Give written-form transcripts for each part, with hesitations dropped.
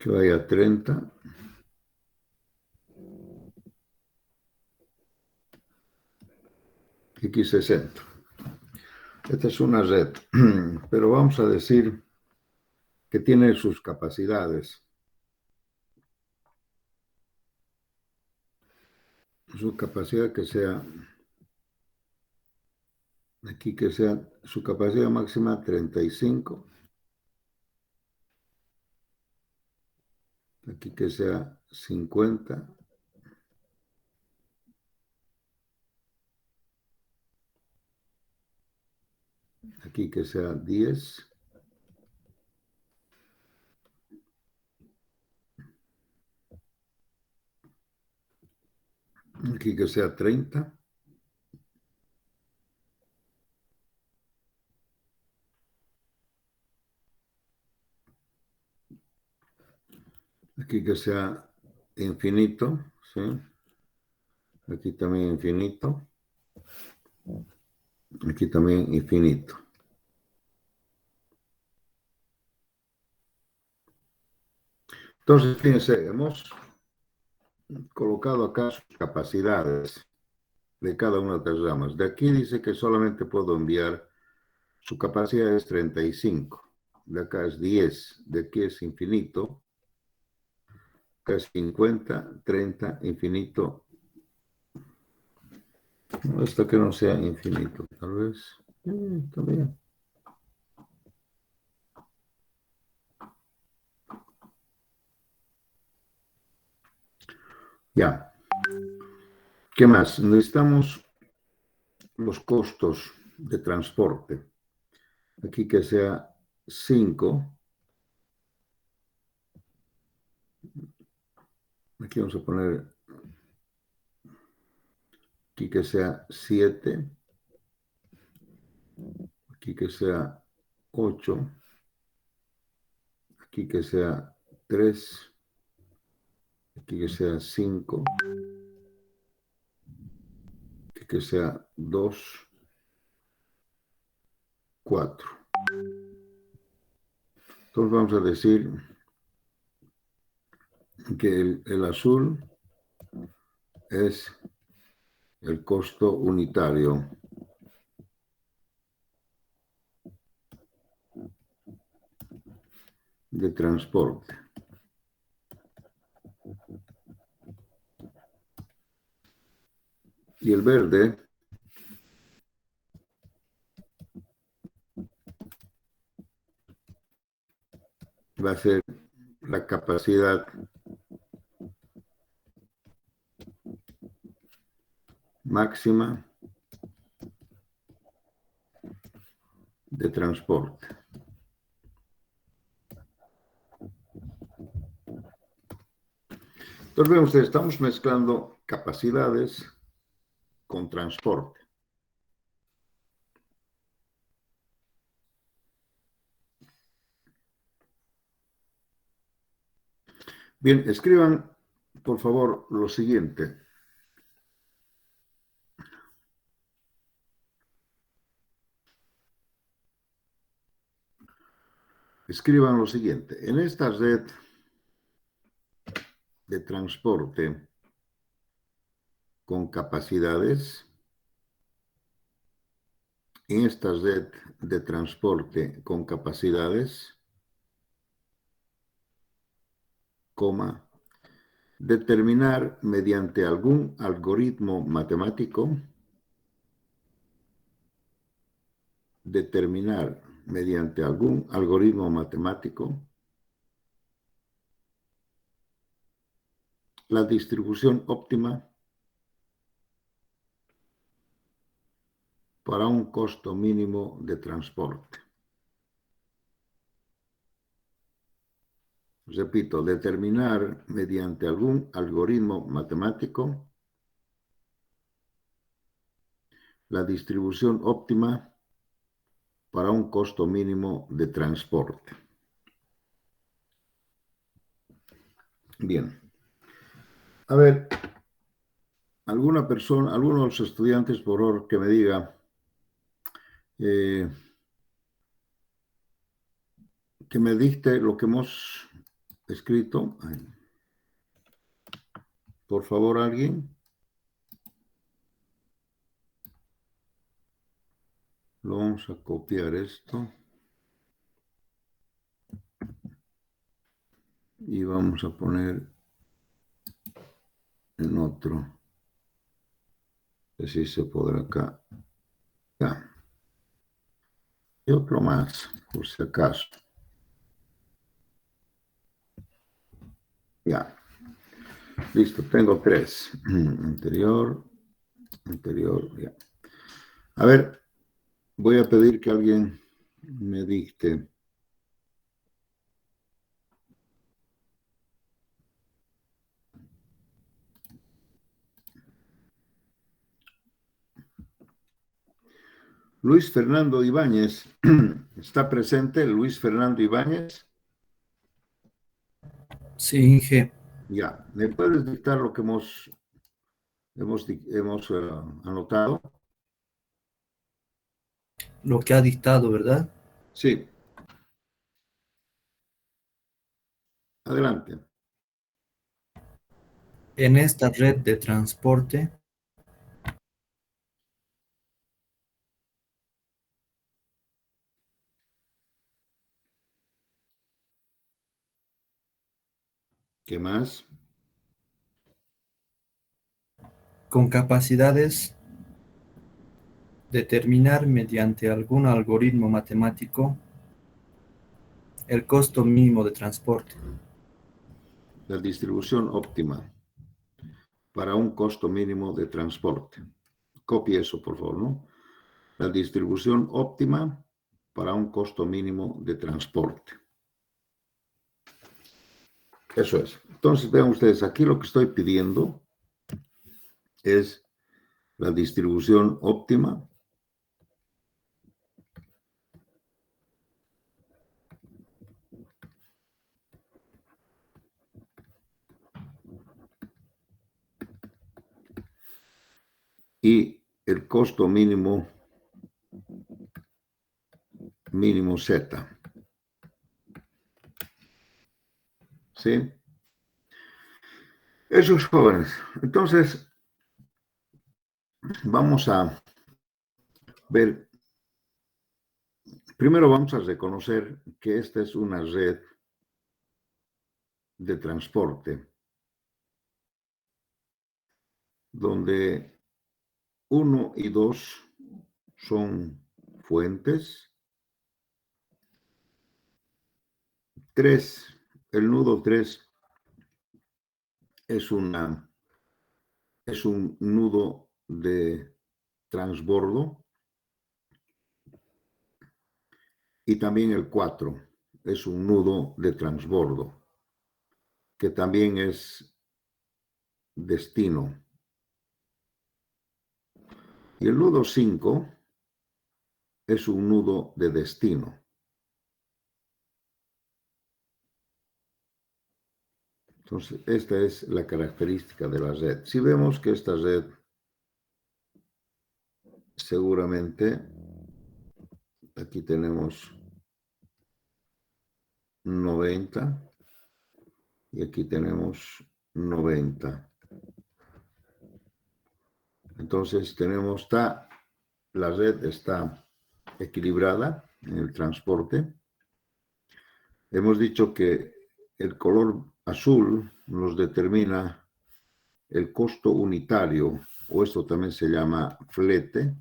que vaya a 30. X60. Esta es una red, pero vamos a decir que tiene sus capacidades. Su capacidad que sea, aquí que sea, su capacidad máxima 35. Aquí que sea 50. Aquí que sea 10. Aquí que sea 30. Aquí que sea infinito, ¿sí? Aquí también infinito. Aquí también infinito. Entonces, fíjense, hemos colocado acá sus capacidades de cada una de las ramas. De aquí dice que solamente puedo enviar, su capacidad es 35. De acá es 10. De aquí es infinito. Acá es 50, 30, infinito. Hasta que no sea infinito, tal vez. Está bien. Ya. ¿Qué más? Necesitamos los costos de transporte. Aquí que sea 5. Aquí vamos a poner, aquí que sea 7. Aquí que sea 8. Aquí que sea 3. Aquí que sea 5. Aquí que sea 2. 4. Entonces vamos a decir que el azul es el costo unitario de transporte. Y el verde va a ser la capacidad máxima de transporte. Entonces, ven ustedes, estamos mezclando capacidades con transporte. Bien, escriban, por favor, lo siguiente. Escriban lo siguiente. En esta red de transporte con capacidades, en esta red de transporte con capacidades, coma, determinar mediante algún algoritmo matemático, determinar mediante algún algoritmo matemático la distribución óptima para un costo mínimo de transporte. Repito, determinar mediante algún algoritmo matemático la distribución óptima para un costo mínimo de transporte. Bien. A ver, alguna persona, algunos estudiantes, por favor, que me diga que me dicte lo que hemos escrito. Por favor, alguien. Lo vamos a copiar esto. Y vamos a poner en otro. Así se podrá acá. Ya. Y otro más, por si acaso. Ya. Listo, tengo 3. Anterior, ya. A ver, voy a pedir que alguien me dicte. Luis Fernando Ibáñez. ¿Está presente Luis Fernando Ibáñez? Sí, Inge, Ya. ¿Me puedes dictar lo que hemos anotado? lo que ha dictado, ¿verdad? Sí. Adelante. En esta red de transporte, ¿Qué más? con capacidades determinar mediante algún algoritmo matemático el costo mínimo de transporte. La distribución óptima para un costo mínimo de transporte. Copie eso, por favor, ¿no? La distribución óptima para un costo mínimo de transporte. Eso es. Entonces, vean ustedes, aquí lo que estoy pidiendo es la distribución óptima y el costo mínimo Z. ¿Sí? Esos jóvenes. Entonces, vamos a ver, primero vamos a reconocer que esta es una red de transporte donde 1 y 2 son fuentes. 3, el nudo 3 es un nudo de transbordo y también el 4 es un nudo de transbordo que también es destino. Y el nudo 5 es un nudo de destino. Entonces, esta es la característica de la red. Si vemos que esta red seguramente, aquí tenemos 90 y aquí tenemos 90. Entonces tenemos, la red está equilibrada en el transporte. Hemos dicho que el color azul nos determina el costo unitario, o esto también se llama flete.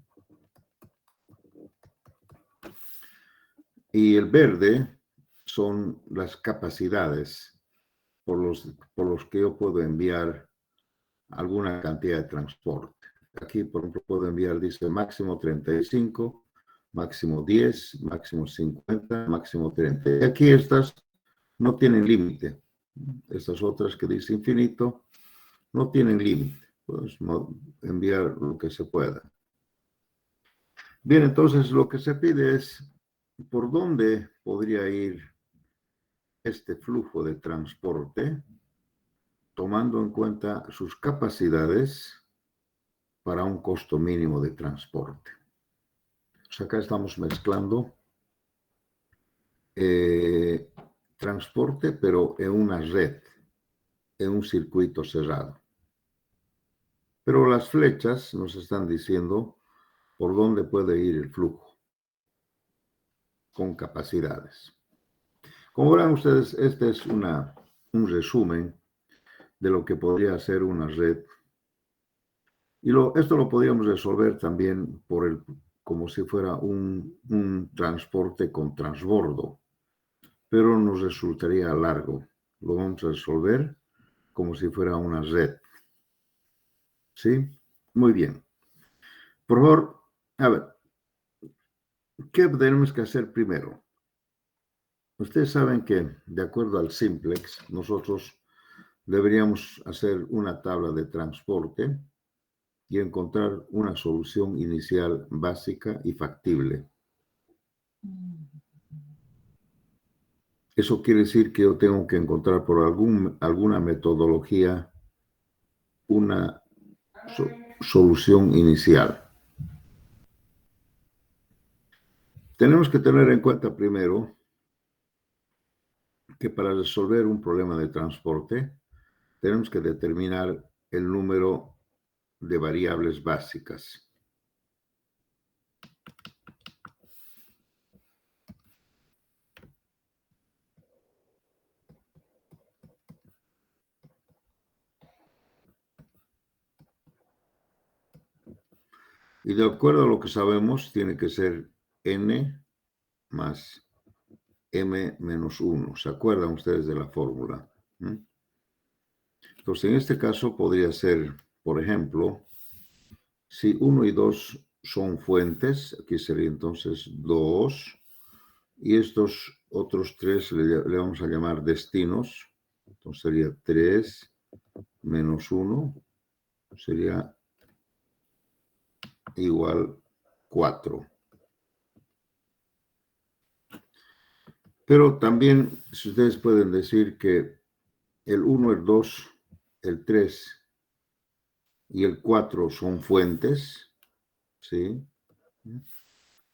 Y el verde son las capacidades por los que yo puedo enviar alguna cantidad de transporte. Aquí, por ejemplo, puedo enviar, dice máximo 35, máximo 10, máximo 50, máximo 30. Y aquí estas no tienen límite. Estas otras que dice infinito no tienen límite. Puedes enviar lo que se pueda. Bien, entonces lo que se pide es por dónde podría ir este flujo de transporte tomando en cuenta sus capacidades para un costo mínimo de transporte. Pues acá estamos mezclando transporte, pero en una red, en un circuito cerrado. Pero las flechas nos están diciendo por dónde puede ir el flujo con capacidades. Como verán ustedes, este es un resumen de lo que podría ser una red. Y esto lo podríamos resolver también como si fuera un transporte con transbordo, pero nos resultaría largo. Lo vamos a resolver como si fuera una red. ¿Sí? Muy bien. Por favor, a ver, ¿qué tenemos que hacer primero? Ustedes saben que, de acuerdo al simplex, nosotros deberíamos hacer una tabla de transporte y encontrar una solución inicial básica y factible. Eso quiere decir que yo tengo que encontrar por alguna metodología una solución inicial. Tenemos que tener en cuenta primero que para resolver un problema de transporte tenemos que determinar el número de variables básicas. Y de acuerdo a lo que sabemos, tiene que ser n más m menos 1. ¿Se acuerdan ustedes de la fórmula? Entonces, en este caso podría ser, por ejemplo, si 1 y 2 son fuentes, aquí sería entonces 2, y estos otros 3 le vamos a llamar destinos, entonces sería 3 menos 1, sería igual 4. Pero también, si ustedes pueden decir que el 1, el 2, el 3 y el 4 son fuentes, ¿sí?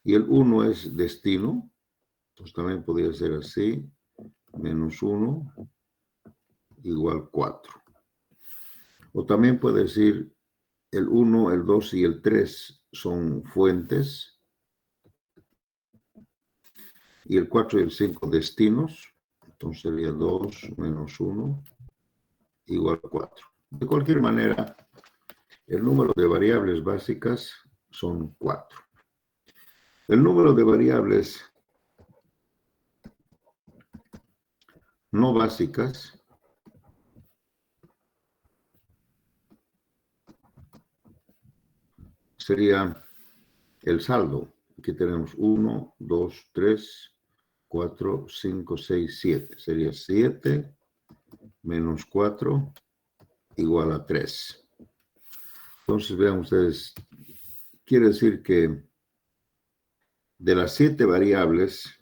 Y el 1 es destino, pues también podría ser así, menos 1 igual 4. O también puede decir el 1, el 2 y el 3 son fuentes y el 4 y el 5 destinos, entonces sería 2 menos 1 igual 4. De cualquier manera, el número de variables básicas son 4. El número de variables no básicas sería el saldo. Aquí tenemos 1, 2, 3, 4, 5, 6, 7. Sería 7 menos 4 igual a 3. Entonces, vean ustedes, quiere decir que de las 7 variables,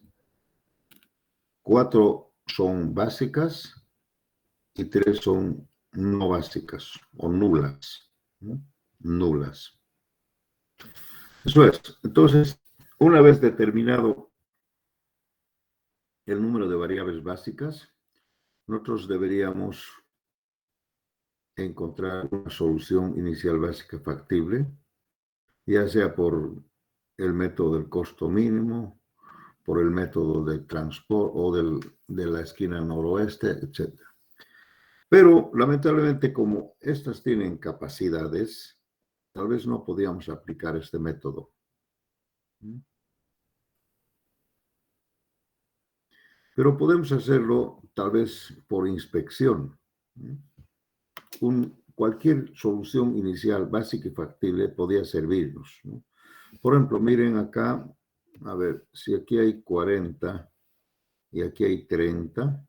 4 son básicas y 3 son no básicas o nulas. ¿No? Nulas. Eso es. Entonces, una vez determinado el número de variables básicas, nosotros deberíamos encontrar una solución inicial básica factible, ya sea por el método del costo mínimo, por el método de transporte o de la esquina noroeste, etc. Pero lamentablemente, como estas tienen capacidades, tal vez no podíamos aplicar este método. Pero podemos hacerlo tal vez por inspección. Cualquier solución inicial básica y factible podía servirnos, ¿no? Por ejemplo, miren acá, a ver, si aquí hay 40 y aquí hay 30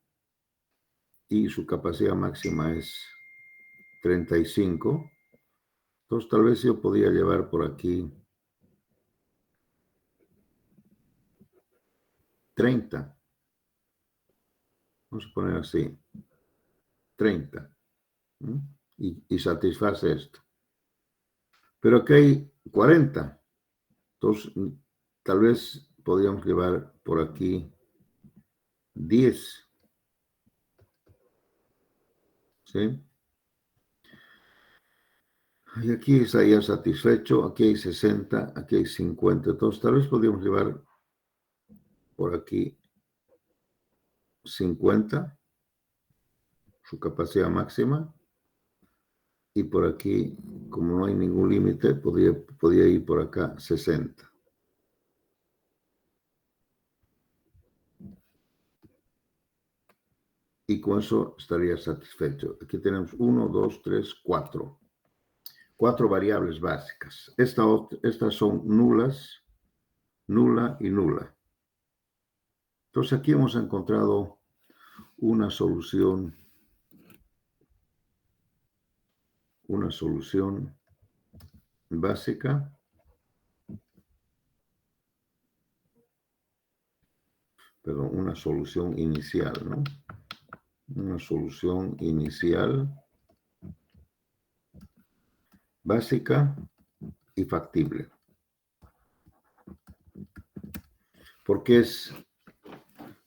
y su capacidad máxima es 35, entonces tal vez yo podría llevar por aquí 30. Vamos a poner así, 30. Y satisface esto. Pero aquí hay 40. Entonces, tal vez podríamos llevar por aquí 10. ¿sí? Y aquí estaría satisfecho, aquí hay 60, aquí hay 50. Entonces, tal vez podríamos llevar por aquí 50, su capacidad máxima, y por aquí, como no hay ningún límite, podría ir por acá 60. Y con eso estaría satisfecho. Aquí tenemos 1, 2, 3, 4. 4 variables básicas. Estas son nulas, nula y nula. Entonces aquí hemos encontrado una solución básica, perdón, una solución inicial, ¿no? Una solución inicial básica y factible. ¿Por qué es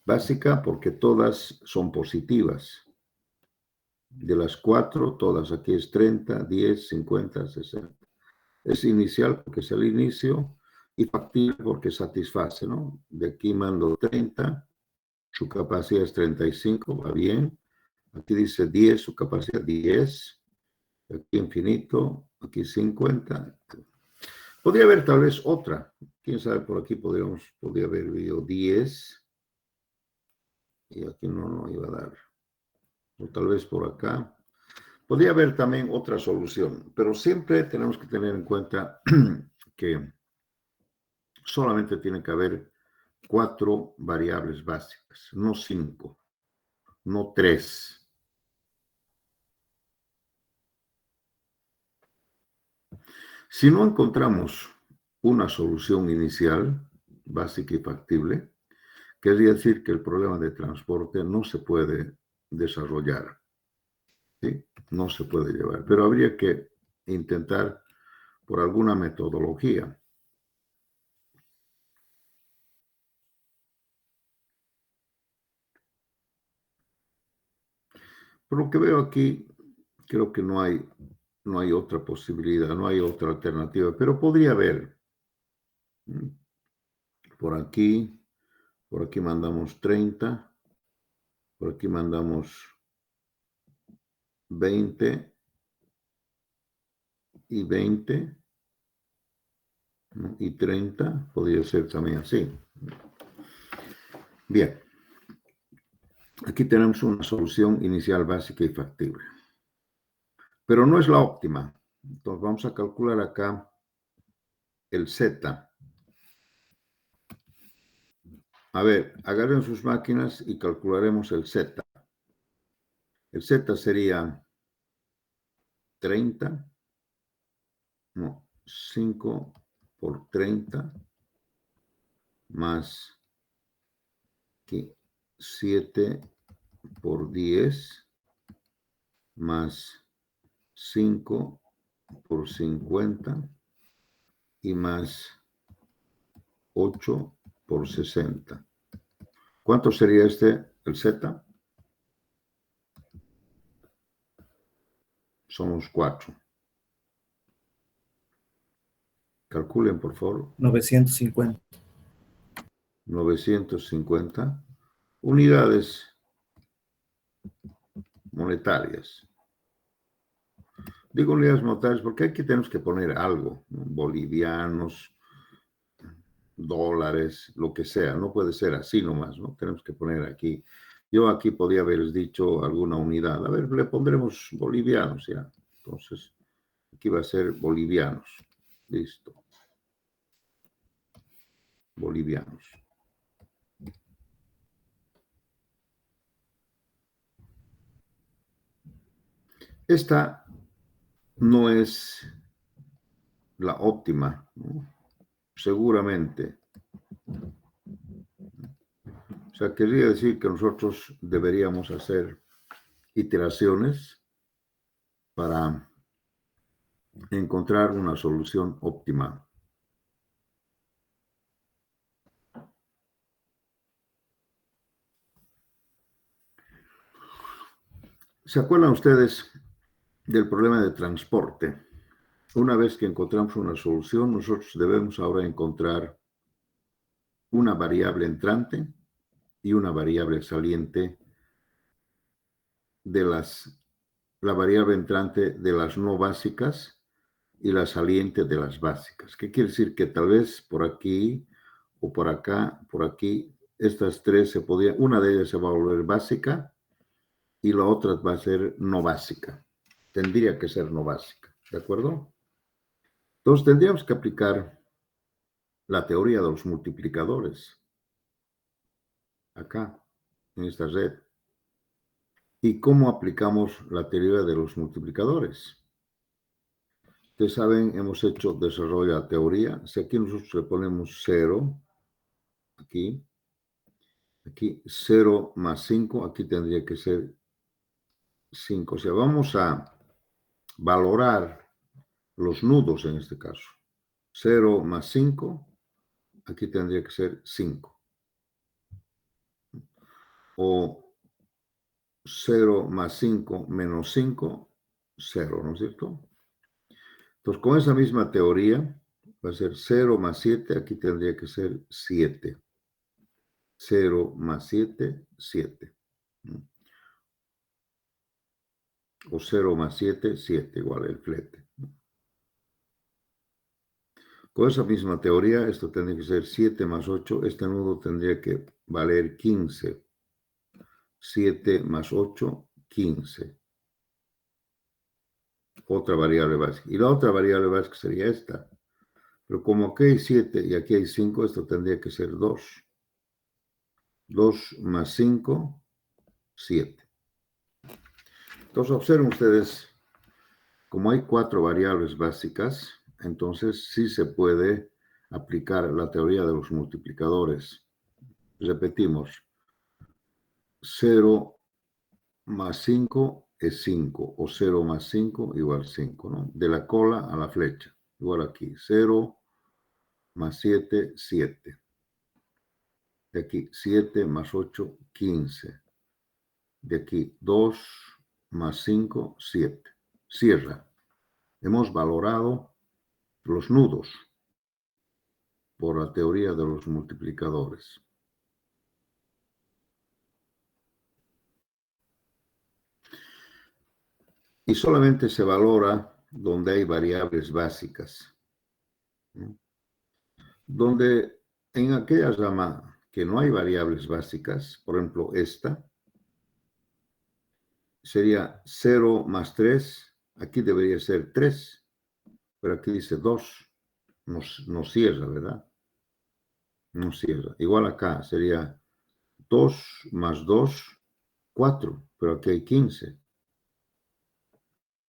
básica? Porque todas son positivas. De las 4, todas aquí es 30, 10, 50, 60. Es inicial porque es el inicio y factible porque satisface, ¿no? De aquí mando 30, su capacidad es 35, va bien. Aquí dice 10, su capacidad 10. Aquí infinito, aquí 50. Podría haber tal vez otra. Quién sabe, por aquí podría haber yo 10. Y aquí no iba a dar. O tal vez por acá. Podría haber también otra solución, pero siempre tenemos que tener en cuenta que solamente tiene que haber 4 variables básicas, no 5, no 3. Si no encontramos una solución inicial, básica y factible, quiere decir que el problema de transporte no se puede desarrollar, ¿sí? No se puede llevar, pero habría que intentar por alguna metodología. Por lo que veo aquí, creo que no hay otra posibilidad, no hay otra alternativa, pero podría haber. Por aquí mandamos 30, por aquí mandamos 20 y 20, ¿no? Y 30, podría ser también así. Bien, aquí tenemos una solución inicial básica y factible, pero no es la óptima. Entonces vamos a calcular acá el Z. A ver, agarren sus máquinas y calcularemos el Z. El Z sería 30, no, 5 por 30 más que 7 por 10 más 5 por 50 y más 8 por 60. ¿Cuánto sería el Z? Somos 4. Calculen, por favor. 950. 950 unidades monetarias. Digo unidades monetarias porque aquí tenemos que poner algo, ¿no? Bolivianos, dólares, lo que sea. No puede ser así nomás, ¿no? Tenemos que poner aquí. Yo aquí podía haberles dicho alguna unidad. A ver, le pondremos bolivianos ya. Entonces, aquí va a ser bolivianos. Listo. Bolivianos. Esta no es la óptima, ¿no? Seguramente. O sea, querría decir que nosotros deberíamos hacer iteraciones para encontrar una solución óptima. ¿Se acuerdan ustedes del problema de transporte? Una vez que encontramos una solución, nosotros debemos ahora encontrar una variable entrante y una variable saliente de la variable entrante de las no básicas y la saliente de las básicas. ¿Qué quiere decir? Que tal vez por aquí o por acá, por aquí, estas tres una de ellas se va a volver básica y la otra va a ser no básica. Tendría que ser no básica, ¿de acuerdo? Entonces tendríamos que aplicar la teoría de los multiplicadores acá, en esta red. ¿Y cómo aplicamos la teoría de los multiplicadores? Ustedes saben, hemos hecho desarrollo de teoría. Si aquí nosotros le ponemos 0, aquí 0 más 5, aquí tendría que ser 5. O sea, vamos a valorar los nudos en este caso. 0 más 5, aquí tendría que ser 5. O 0 más 5 menos 5, 0, ¿no es cierto? Entonces, con esa misma teoría, va a ser 0 más 7, aquí tendría que ser 7. 0 más 7, 7. O 0 más 7, 7, igual el flete. Con esa misma teoría, esto tendría que ser 7 más 8, este nudo tendría que valer 15. 7 más 8, 15. Otra variable básica. Y la otra variable básica sería esta. Pero como aquí hay 7 y aquí hay 5, esto tendría que ser 2. 2 más 5, 7. Entonces observen ustedes, como hay 4 variables básicas, entonces sí se puede aplicar la teoría de los multiplicadores. Repetimos, 0 más 5 es 5, o 0 más 5 igual 5, ¿no? De la cola a la flecha, igual aquí, 0 más 7, 7. De aquí, 7 más 8, 15. De aquí, 2 más 5, 7. Cierra. Hemos valorado los nudos por la teoría de los multiplicadores. Y solamente se valora donde hay variables básicas, ¿no? Donde en aquella rama que no hay variables básicas, por ejemplo esta, sería 0 más 3, aquí debería ser 3, pero aquí dice 2, no cierra, ¿verdad? No cierra. Igual acá sería 2 más 2, 4, pero aquí hay 15.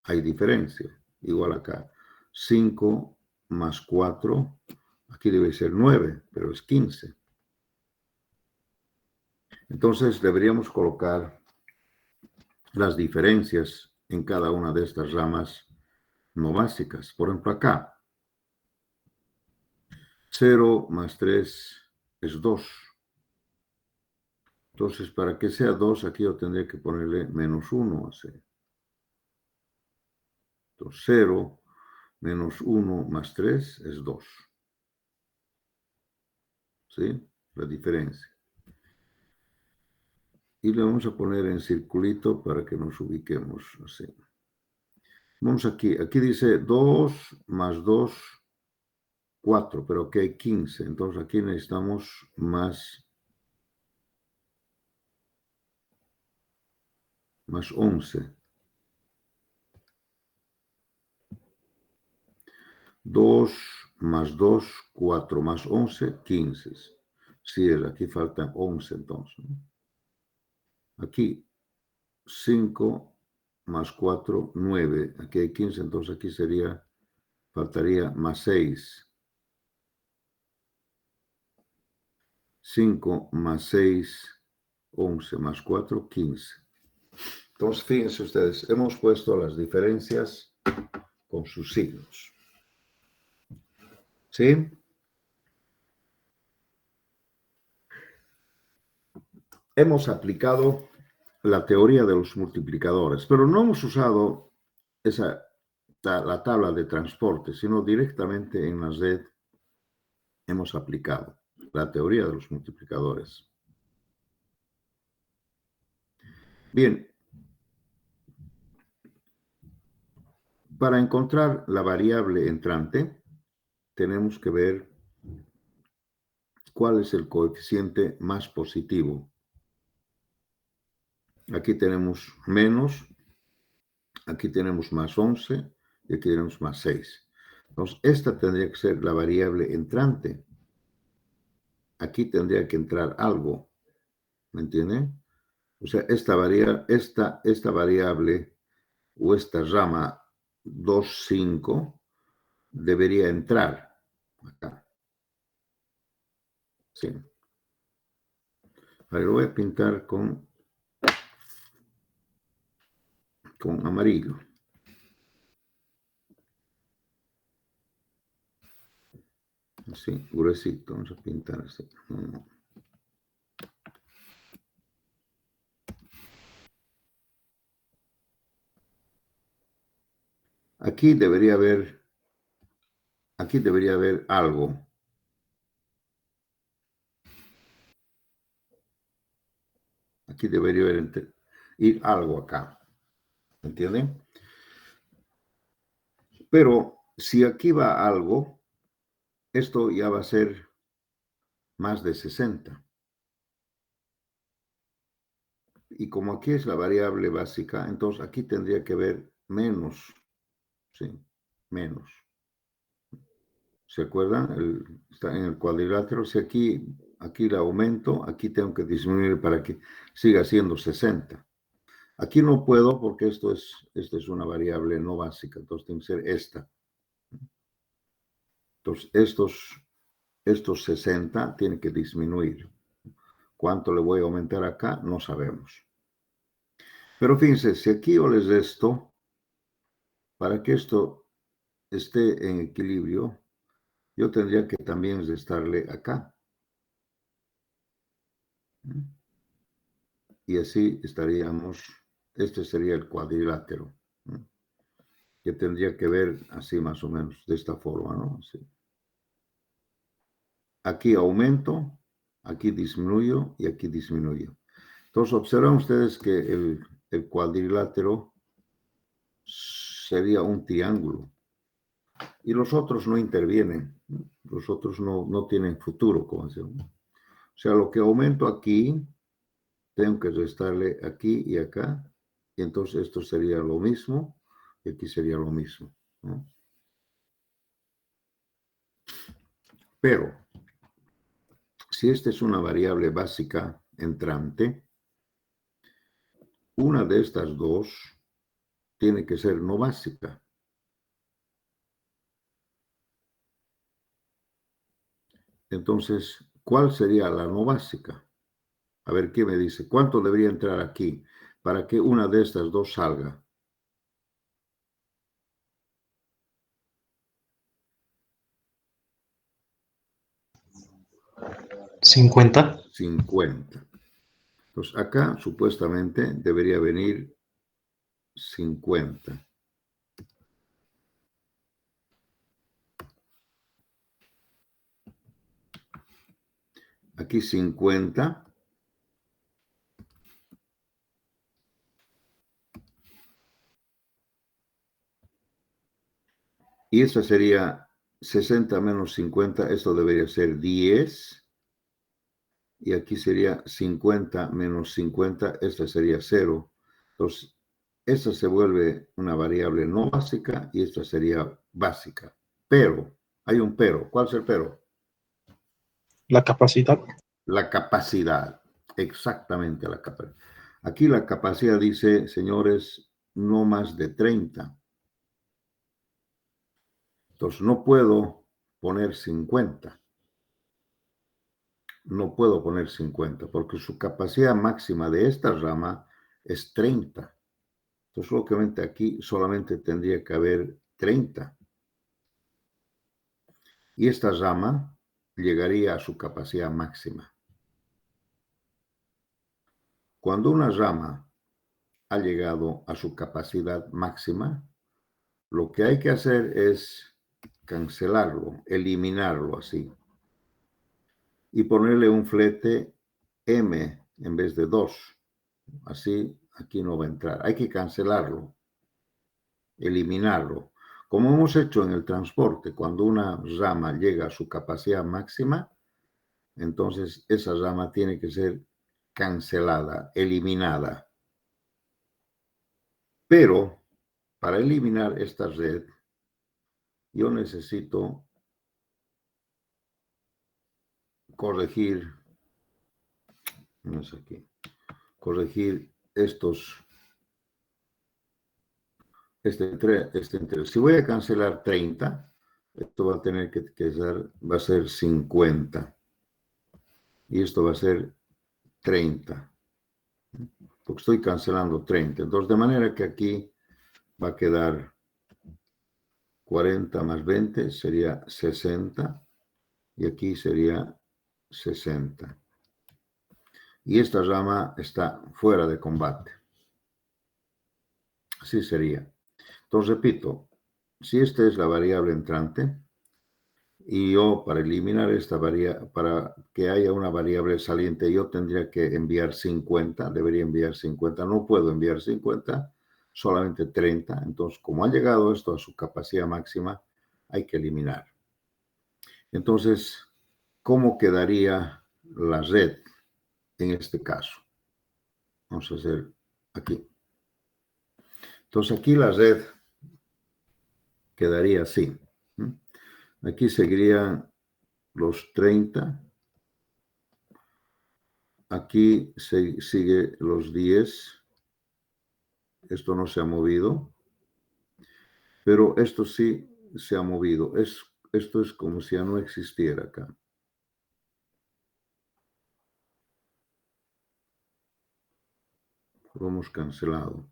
Hay diferencia. Igual acá, 5 más 4, aquí debe ser 9, pero es 15. Entonces deberíamos colocar las diferencias en cada una de estas ramas no básicas. Por ejemplo, acá, 0 más 3 es 2. Entonces, para que sea 2, aquí yo tendría que ponerle menos 1 a C. Entonces, 0 menos 1 más 3 es 2. ¿Sí? La diferencia. Y le vamos a poner en circulito para que nos ubiquemos así. Vamos aquí. Aquí dice 2 más 2, 4, pero aquí hay 15. Entonces aquí necesitamos más 11. 2 más 2, 4 más 11, 15. Sí, aquí faltan 11 entonces, ¿no? Aquí 5 más 4, 9. Aquí hay 15, entonces aquí faltaría más 6. 5 más 6, 11 más 4, 15. Entonces, fíjense ustedes, hemos puesto las diferencias con sus signos. ¿Sí? Hemos aplicado la teoría de los multiplicadores, pero no hemos usado la tabla de transporte, sino directamente en la red hemos aplicado la teoría de los multiplicadores. Bien, para encontrar la variable entrante, tenemos que ver cuál es el coeficiente más positivo. Aquí tenemos menos, aquí tenemos más 11 y aquí tenemos más 6. Entonces, esta tendría que ser la variable entrante. Aquí tendría que entrar algo, ¿me entienden? O sea, esta variable o esta rama 2, 5 debería entrar acá. Sí. A ver, lo voy a pintar con amarillo. Así, gruesito, vamos a pintar así. Aquí debería haber algo. Aquí debería ir algo acá. ¿Entienden? Pero si aquí va algo, esto ya va a ser más de 60. Y como aquí es la variable básica, entonces aquí tendría que haber menos. Sí, menos. ¿Se acuerdan? Está en el cuadrilátero. Si aquí la aumento, aquí tengo que disminuir para que siga siendo 60. Aquí no puedo porque esta es una variable no básica, entonces tiene que ser esta. Entonces, estos 60 tienen que disminuir. ¿Cuánto le voy a aumentar acá? No sabemos. Pero fíjense, si aquí yo les resto, para que esto esté en equilibrio, yo tendría que también restarle acá. Y así estaríamos, este sería el cuadrilátero, que tendría que ver así más o menos, de esta forma, ¿no? Así. Aquí aumento, aquí disminuyo y aquí disminuyo. Entonces, observan ustedes que el cuadrilátero sería un triángulo y los otros no intervienen, los otros no tienen futuro, como decimos. O sea, lo que aumento aquí, tengo que restarle aquí y acá, y entonces esto sería lo mismo, y aquí sería lo mismo, ¿no? Pero, si esta es una variable básica entrante, una de estas dos tiene que ser no básica. Entonces, ¿cuál sería la no básica? A ver, ¿qué me dice? ¿Cuánto debería entrar aquí para que una de estas dos salga? 50. 50. Entonces, acá supuestamente debería venir 50. Aquí 50. Y esta sería 60 menos 50, esto debería ser 10. Y aquí sería 50 menos 50, esta sería 0. Entonces, esta se vuelve una variable no básica y esta sería básica. Pero, hay un pero. ¿Cuál es el pero? La capacidad. La capacidad. Exactamente la capacidad. Aquí la capacidad dice, señores, no más de 30. Entonces, no puedo poner 50. No puedo poner 50 porque su capacidad máxima de esta rama es 30. Entonces, lógicamente aquí solamente tendría que haber 30. Y esta rama llegaría a su capacidad máxima. Cuando una rama ha llegado a su capacidad máxima, lo que hay que hacer es cancelarlo, eliminarlo así, y ponerle un flete M en vez de 2. Así aquí no va a entrar. Hay que cancelarlo, eliminarlo. Como hemos hecho en el transporte, cuando una rama llega a su capacidad máxima, entonces esa rama tiene que ser cancelada, eliminada. Pero para eliminar esta red, yo necesito corregir, no es aquí, corregir si voy a cancelar 30, esto va a tener que ser, va a ser 50. Y esto va a ser 30. Porque estoy cancelando 30. Entonces, de manera que aquí va a quedar 40 más 20, sería 60. Y aquí sería 60. Y esta rama está fuera de combate. Así sería. Entonces, repito, si esta es la variable entrante, y yo para eliminar esta variable, para que haya una variable saliente, yo tendría que enviar 50, debería enviar 50, no puedo enviar 50, solamente 30. Entonces, como ha llegado esto a su capacidad máxima, hay que eliminar. Entonces, ¿cómo quedaría la red en este caso? Vamos a hacer aquí. Entonces, aquí la red quedaría así. Aquí seguirían los 30. Aquí sigue los 10. Esto no se ha movido. Pero esto sí se ha movido. Esto es como si ya no existiera acá. Lo hemos cancelado.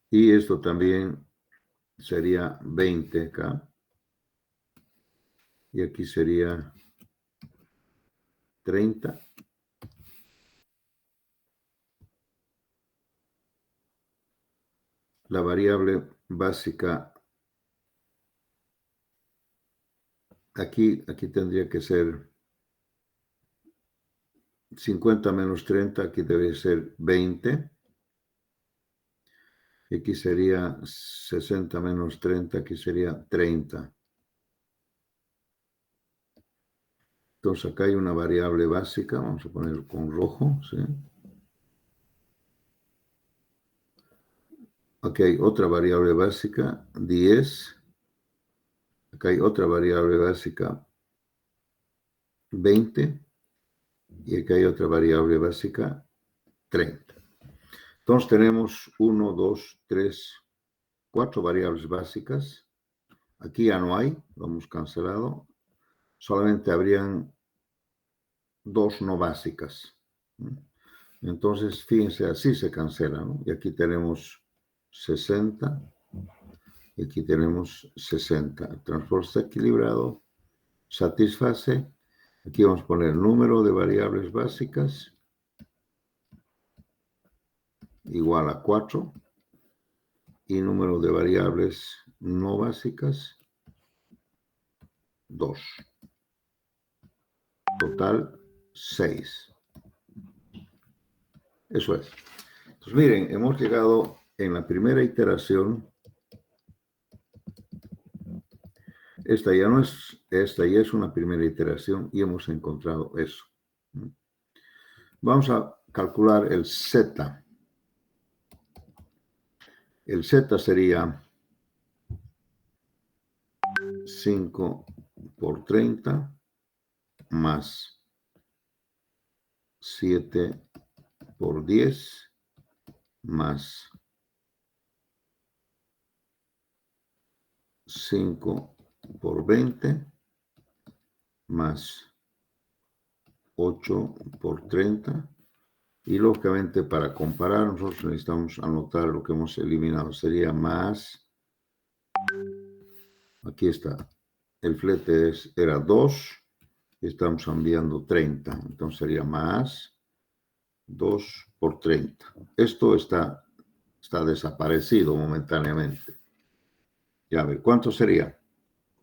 Y esto también sería 20 acá. Y aquí sería 30. La variable básica, aquí tendría que ser 50 menos 30, aquí debe ser 20. Y aquí sería 60 menos 30, aquí sería 30. Entonces acá hay una variable básica, vamos a poner con rojo, ¿sí? Aquí hay otra variable básica, 10. Acá hay otra variable básica, 20. Y acá hay otra variable básica, 30. Entonces tenemos 1, 2, 3, 4 variables básicas. Aquí ya no hay, lo hemos cancelado. Solamente habrían 2 no básicas. Entonces, fíjense, así se cancela, ¿no? Y aquí tenemos 60. Y aquí tenemos 60. El transporte está equilibrado, satisface. Aquí vamos a poner número de variables básicas igual a 4 y número de variables no básicas 2. Total 6. Eso es. Entonces miren, hemos llegado en la primera iteración. Esta ya es una primera iteración y hemos encontrado eso. Vamos a calcular el Z. El Z sería 5 por 30 más 7 por 10 más 5 por 20 más 8 por 30. Y lógicamente para comparar nosotros necesitamos anotar lo que hemos eliminado. Sería más, aquí está, el flete era 2, y estamos enviando 30. Entonces sería más 2 por 30. Esto está desaparecido momentáneamente. Ya ver, ¿cuánto sería?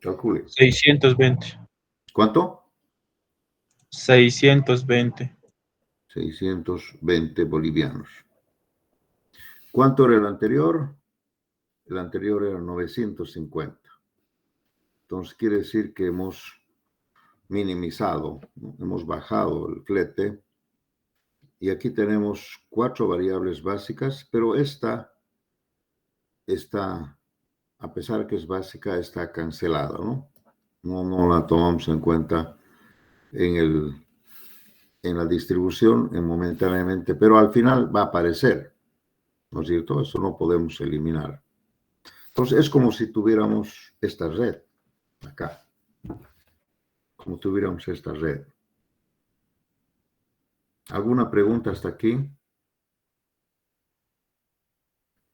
Calcule. 620. ¿Cuánto? 620. 620 bolivianos. ¿Cuánto era el anterior? El anterior era 950. Entonces quiere decir que hemos minimizado, ¿no? Hemos bajado el flete. Y aquí tenemos 4 variables básicas, pero esta está, a pesar que es básica, está cancelada, ¿no? No la tomamos en cuenta en la distribución momentáneamente, pero al final va a aparecer, ¿no es cierto? Eso no podemos eliminar. Entonces es como si tuviéramos esta red acá, como tuviéramos esta red. ¿Alguna pregunta hasta aquí?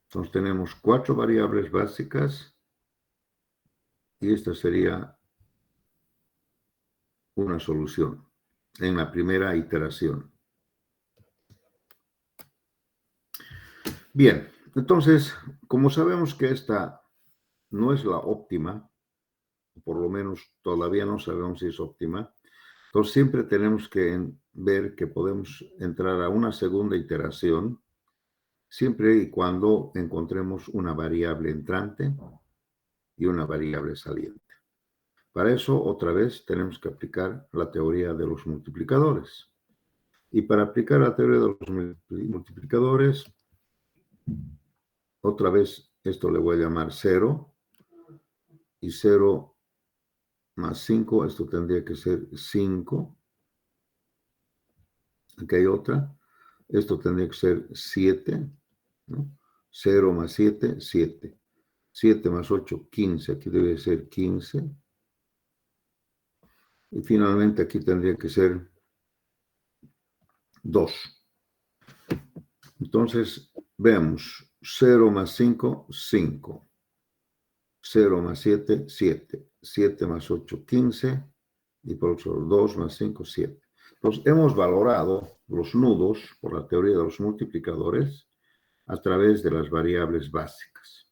Entonces tenemos 4 variables básicas y esta sería una solución en la primera iteración. Bien, entonces, como sabemos que esta no es la óptima, por lo menos todavía no sabemos si es óptima, entonces siempre tenemos que ver que podemos entrar a una segunda iteración siempre y cuando encontremos una variable entrante y una variable saliente. Para eso, otra vez, tenemos que aplicar la teoría de los multiplicadores. Y para aplicar la teoría de los multiplicadores, otra vez, esto le voy a llamar 0. Y 0 más 5, esto tendría que ser 5. Aquí hay otra. Esto tendría que ser 7, ¿no? 0 más 7, 7. 7 más 8, 15. Aquí debe ser 15. Y finalmente aquí tendría que ser 2. Entonces, veamos. 0 más 5, 5. 0 más 7, 7. 7 más 8, 15. Y por otro 2 más 5, 7. Entonces, hemos valorado los nudos por la teoría de los multiplicadores a través de las variables básicas.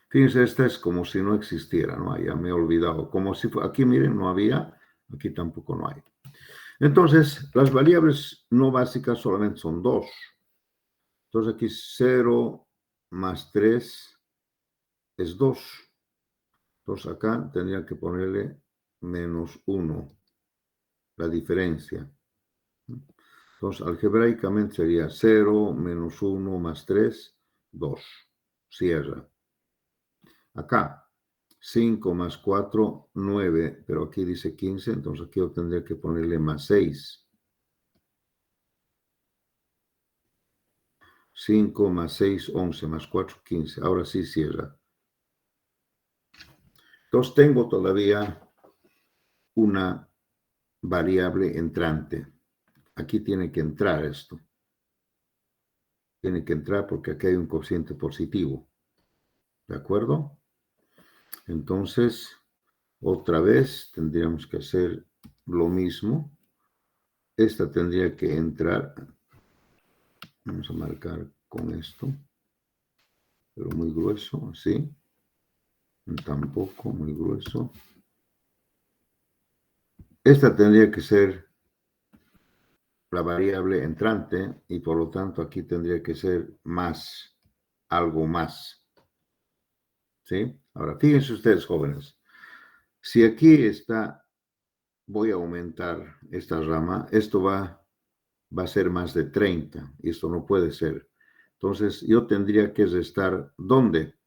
Fíjense, esta es como si no existiera, ¿no? Ya me he olvidado. Como si aquí, miren, no había, aquí tampoco no hay. Entonces, las variables no básicas solamente son 2. Entonces, aquí 0 más 3 es 2. Entonces, acá tendría que ponerle menos 1, la diferencia. Entonces, algebraicamente sería 0 menos 1 más 3, 2. Cierra. Acá, 5 más 4, 9, pero aquí dice 15, entonces aquí yo tendría que ponerle más 6. 5 más 6, 11, más 4, 15. Ahora sí cierra. Entonces tengo todavía una variable entrante. Aquí tiene que entrar esto. Tiene que entrar porque aquí hay un cociente positivo. ¿De acuerdo? Entonces, otra vez tendríamos que hacer lo mismo. Esta tendría que entrar. Vamos a marcar con esto. Pero muy grueso, así. Tampoco muy grueso. Esta tendría que ser la variable entrante y por lo tanto aquí tendría que ser más, algo más. ¿Sí? Ahora, fíjense ustedes, jóvenes. Si aquí está, voy a aumentar esta rama, esto va a ser más de 30 y esto no puede ser. Entonces, yo tendría que restar, ¿dónde?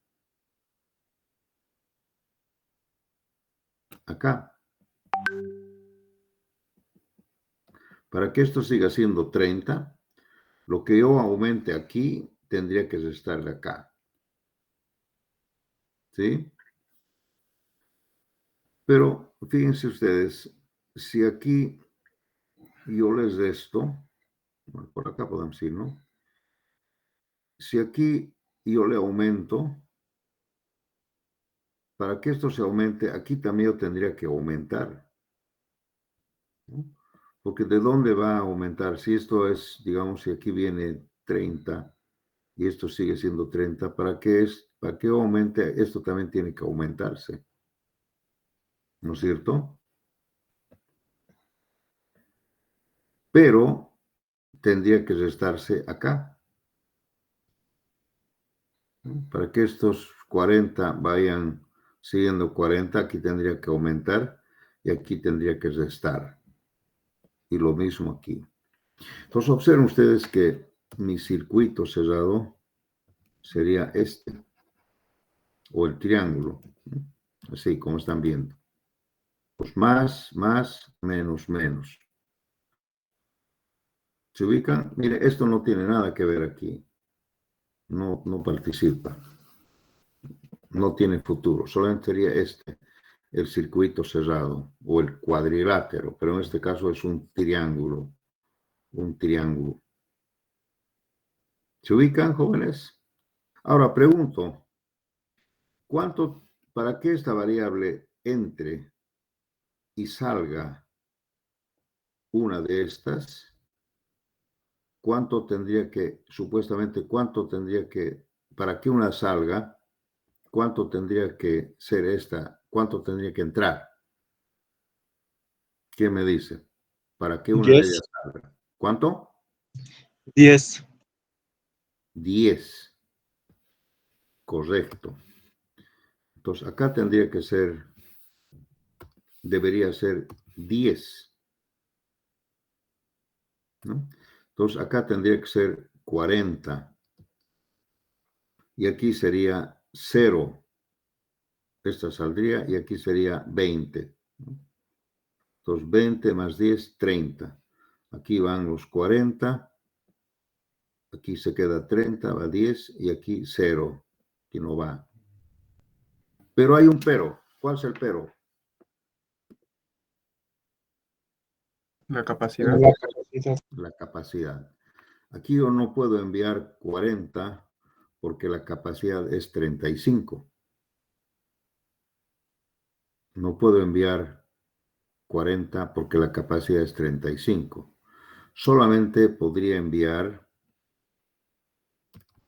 Acá. Para que esto siga siendo 30, lo que yo aumente aquí tendría que restar de acá. ¿Sí? Pero fíjense ustedes, si aquí yo les resto, bueno, por acá podemos ir, ¿no? Si aquí yo le aumento, para que esto se aumente, aquí también yo tendría que aumentar, ¿no? Porque ¿de dónde va a aumentar? Si esto es, digamos, si aquí viene 30 y esto sigue siendo 30, ¿para qué es? ¿Para qué aumente? Esto también tiene que aumentarse, ¿no es cierto? Pero tendría que restarse acá. ¿No? Para que estos 40 vayan siguiendo 40, aquí tendría que aumentar y aquí tendría que restar. Y lo mismo aquí. Entonces observen ustedes que mi circuito cerrado sería este, o el triángulo, ¿no? Así como están viendo. Pues más, menos, menos. ¿Se ubican? Mire, esto no tiene nada que ver aquí. No, no participa. No tiene futuro. Solamente sería este, el circuito cerrado o el cuadrilátero, pero en este caso es un triángulo. Un triángulo. ¿Se ubican, jóvenes? Ahora pregunto, ¿para qué esta variable entre y salga una de estas? ¿Cuánto tendría que, supuestamente, para que una salga, cuánto tendría que ser esta? ¿Cuánto tendría que entrar? ¿Qué me dice? Para que una de 10. ellas salga. ¿Cuánto? 10. 10. Correcto. Entonces, acá debería ser 10. ¿No? Entonces, acá tendría que ser 40. Y aquí sería 0. Esta saldría y aquí sería 20. ¿No? Entonces, 20 más 10, 30. Aquí van los 40. Aquí se queda 30, va 10 y aquí 0. Aquí no va. Pero hay un pero. ¿Cuál es el pero? La capacidad. La capacidad. La capacidad. Aquí yo no puedo enviar 40 porque la capacidad es 35. No puedo enviar 40 porque la capacidad es 35. Solamente podría enviar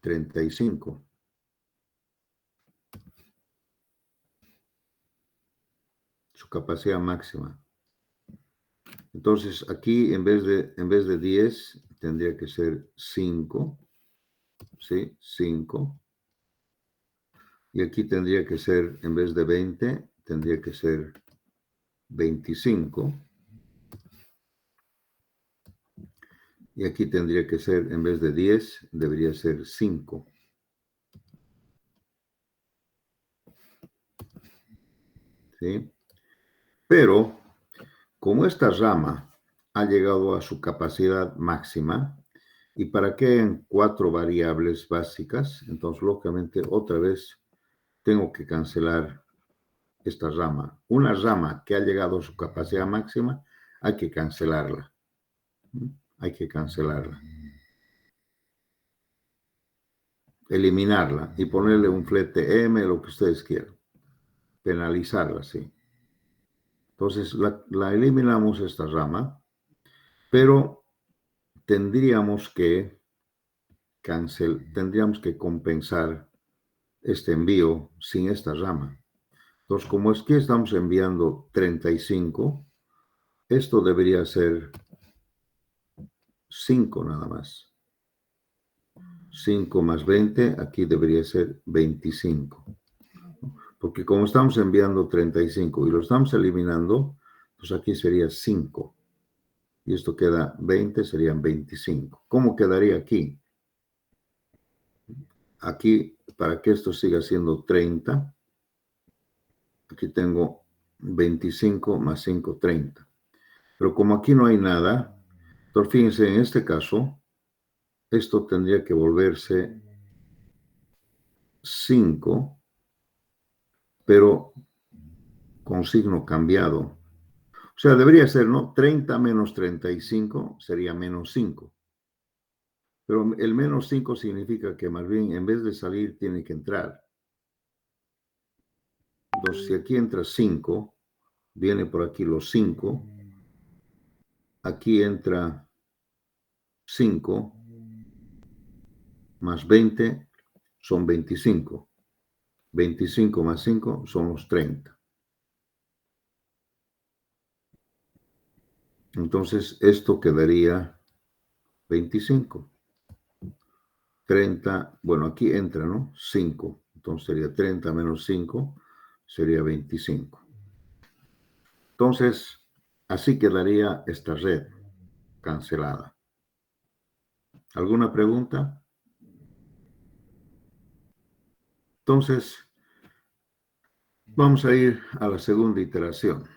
35. Su capacidad máxima. Entonces, aquí en vez de 10, tendría que ser 5. ¿Sí? 5. Y aquí tendría que ser, en vez de 20, tendría que ser 25. Y aquí tendría que ser, en vez de 10, debería ser 5. ¿Sí? Pero, como esta rama ha llegado a su capacidad máxima, ¿y para qué en 4 variables básicas? Entonces, lógicamente, otra vez tengo que cancelar esta rama. Una rama que ha llegado a su capacidad máxima, hay que cancelarla. Hay que cancelarla. Eliminarla y ponerle un flete M, lo que ustedes quieran. Penalizarla, sí. Entonces, la eliminamos esta rama, pero tendríamos que compensar este envío sin esta rama. Entonces, como es que estamos enviando 35, esto debería ser 5 nada más. 5 más 20, aquí debería ser 25. Porque como estamos enviando 35 y lo estamos eliminando, pues aquí sería 5. Y esto queda 20, serían 25. ¿Cómo quedaría aquí? Aquí, para que esto siga siendo 30, aquí tengo 25 más 5, 30. Pero como aquí no hay nada, entonces fíjense, en este caso, esto tendría que volverse 5, pero con signo cambiado. O sea, debería ser, ¿no? 30 menos 35 sería menos 5. Pero el menos 5 significa que más bien en vez de salir tiene que entrar. Entonces, si aquí entra 5, viene por aquí los 5 aquí entra 5 más 20 son 25. 25 más 5 son los 30. Entonces, esto quedaría 25. 30, bueno, aquí entra, ¿no? 5. Entonces sería 30 menos 5, sería 25. Entonces, así quedaría esta red cancelada. ¿Alguna pregunta? Entonces, vamos a ir a la segunda iteración.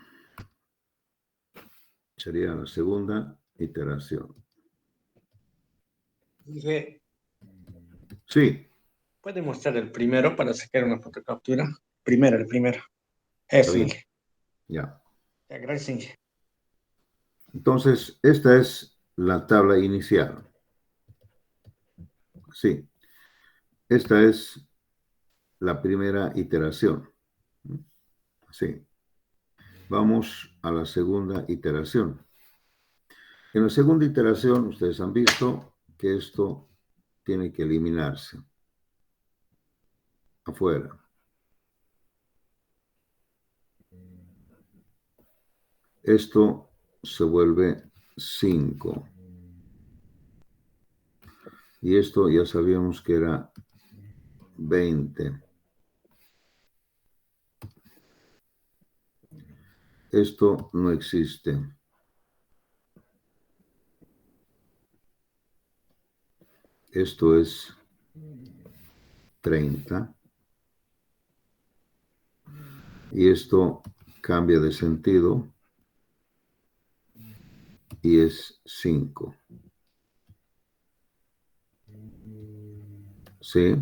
Sería la segunda iteración. Dije, Sí, ¿puede mostrar el primero para sacar una fotocaptura? El primero. está Eso, bien. Inge. Ya. Ya, gracias, Inge. Entonces, esta es la tabla inicial. Sí, esta es la primera iteración. Sí. Vamos a la segunda iteración. En la segunda iteración, ustedes han visto que esto tiene que eliminarse afuera. Esto se vuelve 5. Y esto ya sabíamos que era 20. Esto no existe. Esto es 30. Y esto cambia de sentido y es 5. ¿Sí?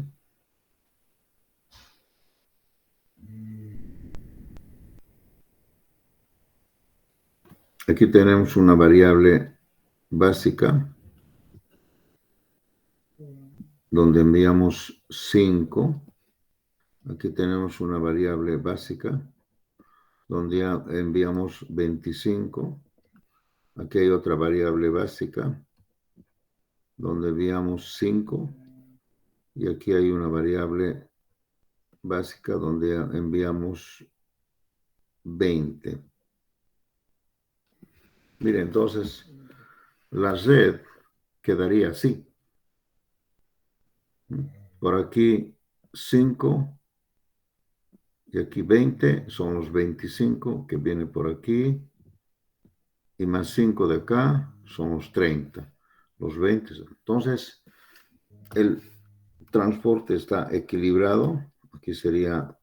Aquí tenemos una variable básica donde enviamos 5. Aquí tenemos una variable básica donde enviamos 25. Aquí hay otra variable básica donde enviamos 5. Y aquí hay una variable básica donde enviamos 20. Mire, entonces la red quedaría así. Por aquí 5 y aquí 20 son los 25 que vienen por aquí. Y más 5 de acá son los 30. Los 20. Entonces, el transporte está equilibrado. Aquí sería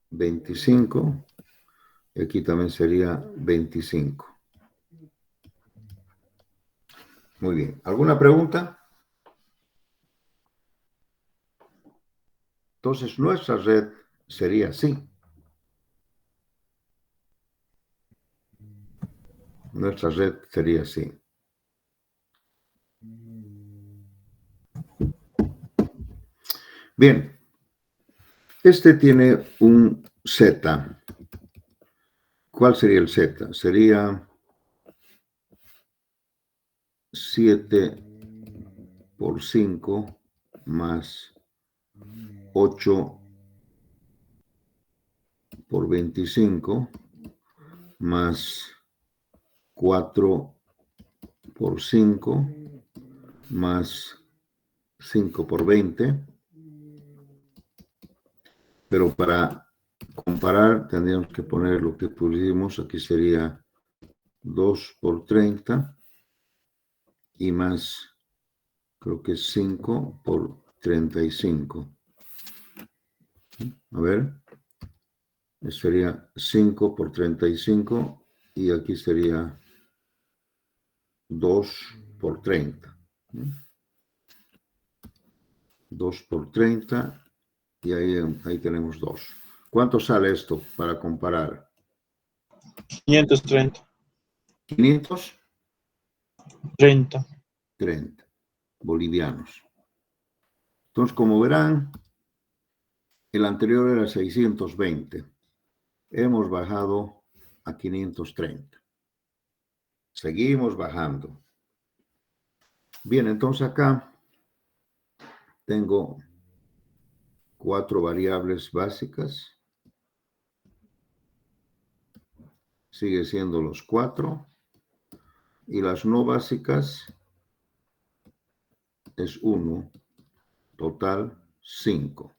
25. Y aquí también sería 25. Muy bien. ¿Alguna pregunta? Entonces, nuestra red sería así. Nuestra red sería así. Bien. Este tiene un Z. ¿Cuál sería el Z? Sería 7 por 5 más 8 por 25 más 4 por 5 más 5 por 20. Pero para comparar tendríamos que poner lo que pusimos. Aquí sería 2 por 30 y más, creo que 5 por 35. A ver, sería 5 por 35 y aquí sería 2 por 30. 2 por 30 y ahí tenemos 2. ¿Cuánto sale esto para comparar? 530. 530 30. bolivianos. Entonces, como verán, el anterior era 620. Hemos bajado a 530. Seguimos bajando. Bien, entonces acá tengo 4 variables básicas. Sigue siendo los 4. Y las no básicas es 1. Total 5.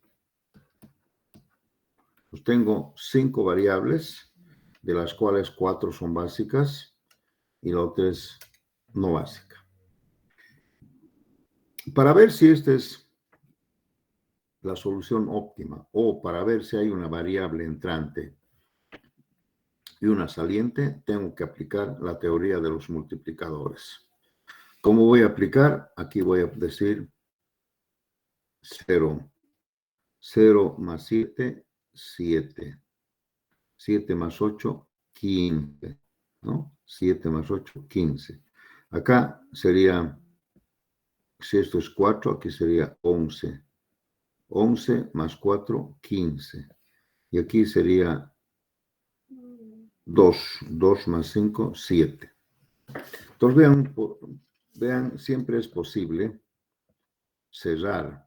Pues tengo 5 variables, de las cuales 4 son básicas y la otra es no básica. Para ver si esta es la solución óptima o para ver si hay una variable entrante y una saliente, tengo que aplicar la teoría de los multiplicadores. ¿Cómo voy a aplicar? Aquí voy a decir 0. 0 más 7, 7. 7 más 8, 15. ¿No? 7 más 8, 15. Acá sería, si esto es 4, aquí sería 11. 11 más 4, 15. Y aquí sería 2. 2 más 5, 7. Entonces vean, siempre es posible cerrar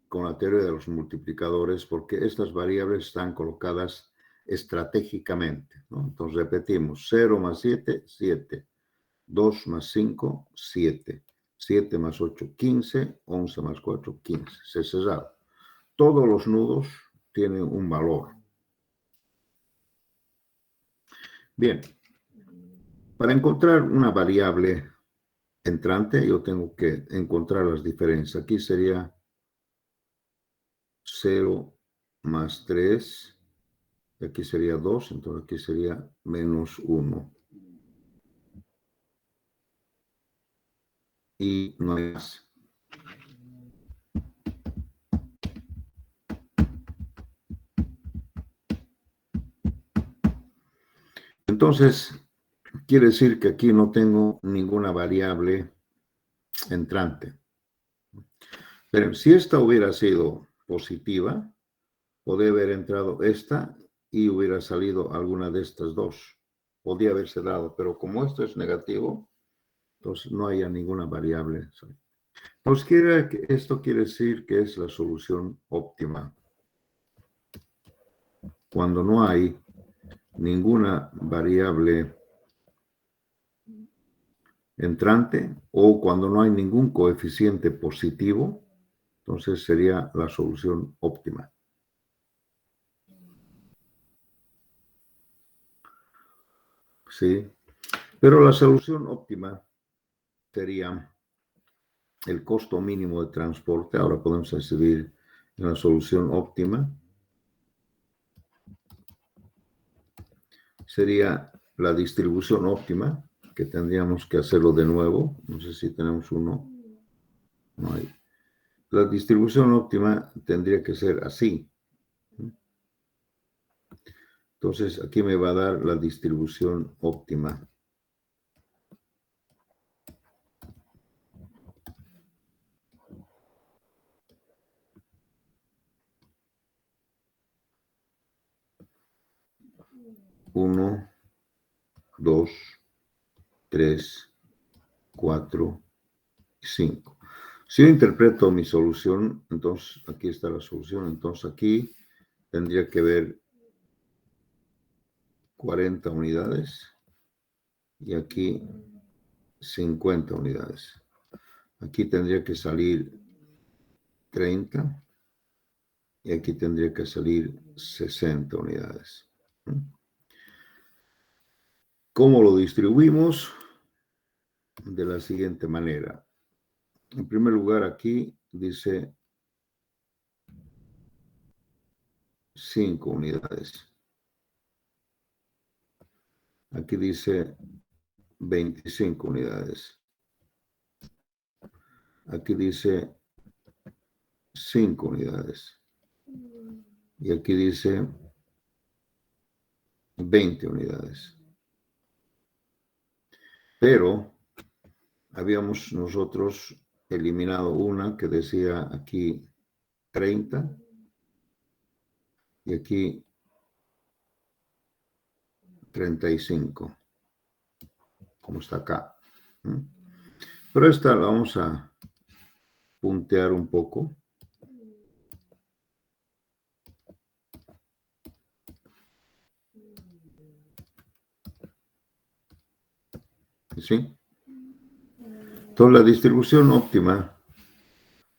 con la teoría de los multiplicadores porque estas variables están colocadas estratégicamente, ¿no? Entonces repetimos, 0 más 7, 7. 2 más 5, 7. 7 más 8, 15. 11 más 4, 15. Se cerraron. Todos los nudos tienen un valor. Bien. Para encontrar una variable entrante, yo tengo que encontrar las diferencias. Aquí sería 0 más 3. Y aquí sería 2. Entonces aquí sería menos 1. Y no hay más. Entonces, quiere decir que aquí no tengo ninguna variable entrante. Pero si esta hubiera sido positiva, podría haber entrado esta y hubiera salido alguna de estas dos. Podría haberse dado, pero como esto es negativo, entonces no haya ninguna variable. Entonces, esto quiere decir que es la solución óptima. Cuando no hay ninguna variable entrante o cuando no hay ningún coeficiente positivo, entonces sería la solución óptima. Sí, pero la solución óptima sería el costo mínimo de transporte. Ahora podemos escribir la solución óptima. Sería la distribución óptima, que tendríamos que hacerlo de nuevo. No sé si tenemos uno. No hay. La distribución óptima tendría que ser así. Entonces, aquí me va a dar la distribución óptima. Uno, 2, 3, 4 y 5. Si yo interpreto mi solución, entonces aquí está la solución. Entonces aquí tendría que ver 40 unidades y aquí 50 unidades. Aquí tendría que salir 30 y aquí tendría que salir 60 unidades. ¿Cómo lo distribuimos? De la siguiente manera. En primer lugar, aquí dice 5 unidades. Aquí dice 25 unidades. Aquí dice 5 unidades. Y aquí dice 20 unidades. Pero habíamos nosotros eliminado una que decía aquí 30 y aquí 35. como está acá. Pero esta la vamos a puntear un poco. ¿Sí? Entonces la distribución óptima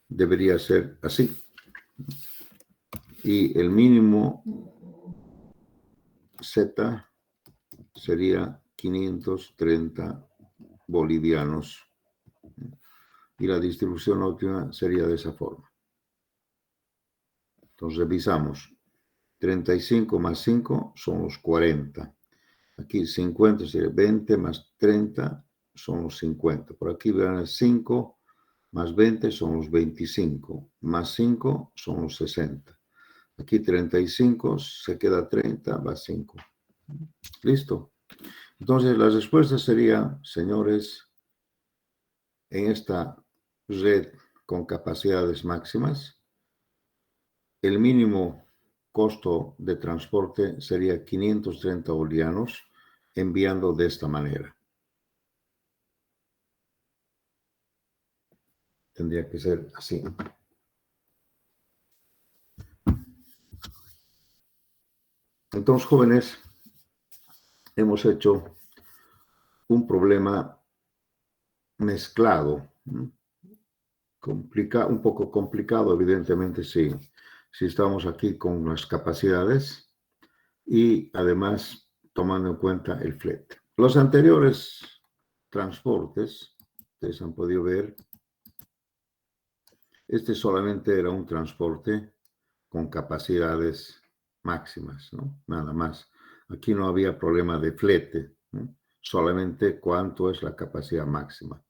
debería ser así. Y el mínimo Z sería 530 bolivianos. Y la distribución óptima sería de esa forma. Entonces revisamos. 35 más 5 son los 40. Aquí 50 sería 20 más 30 son los 50. Por aquí verán 5 más 20 son los 25. Más 5 son los 60. Aquí 35, se queda 30, va 5. ¿Listo? Entonces la respuesta sería, señores, en esta red con capacidades máximas, el mínimo costo de transporte sería 530 bolivianos, enviando de esta manera. Tendría que ser así. Entonces, jóvenes, hemos hecho un problema mezclado, un poco complicado, evidentemente, si estamos aquí con las capacidades y además tomando en cuenta el flete. Los anteriores transportes, ustedes han podido ver, este solamente era un transporte con capacidades máximas, ¿no? Nada más. Aquí no había problema de flete, ¿no? Solamente cuánto es la capacidad máxima.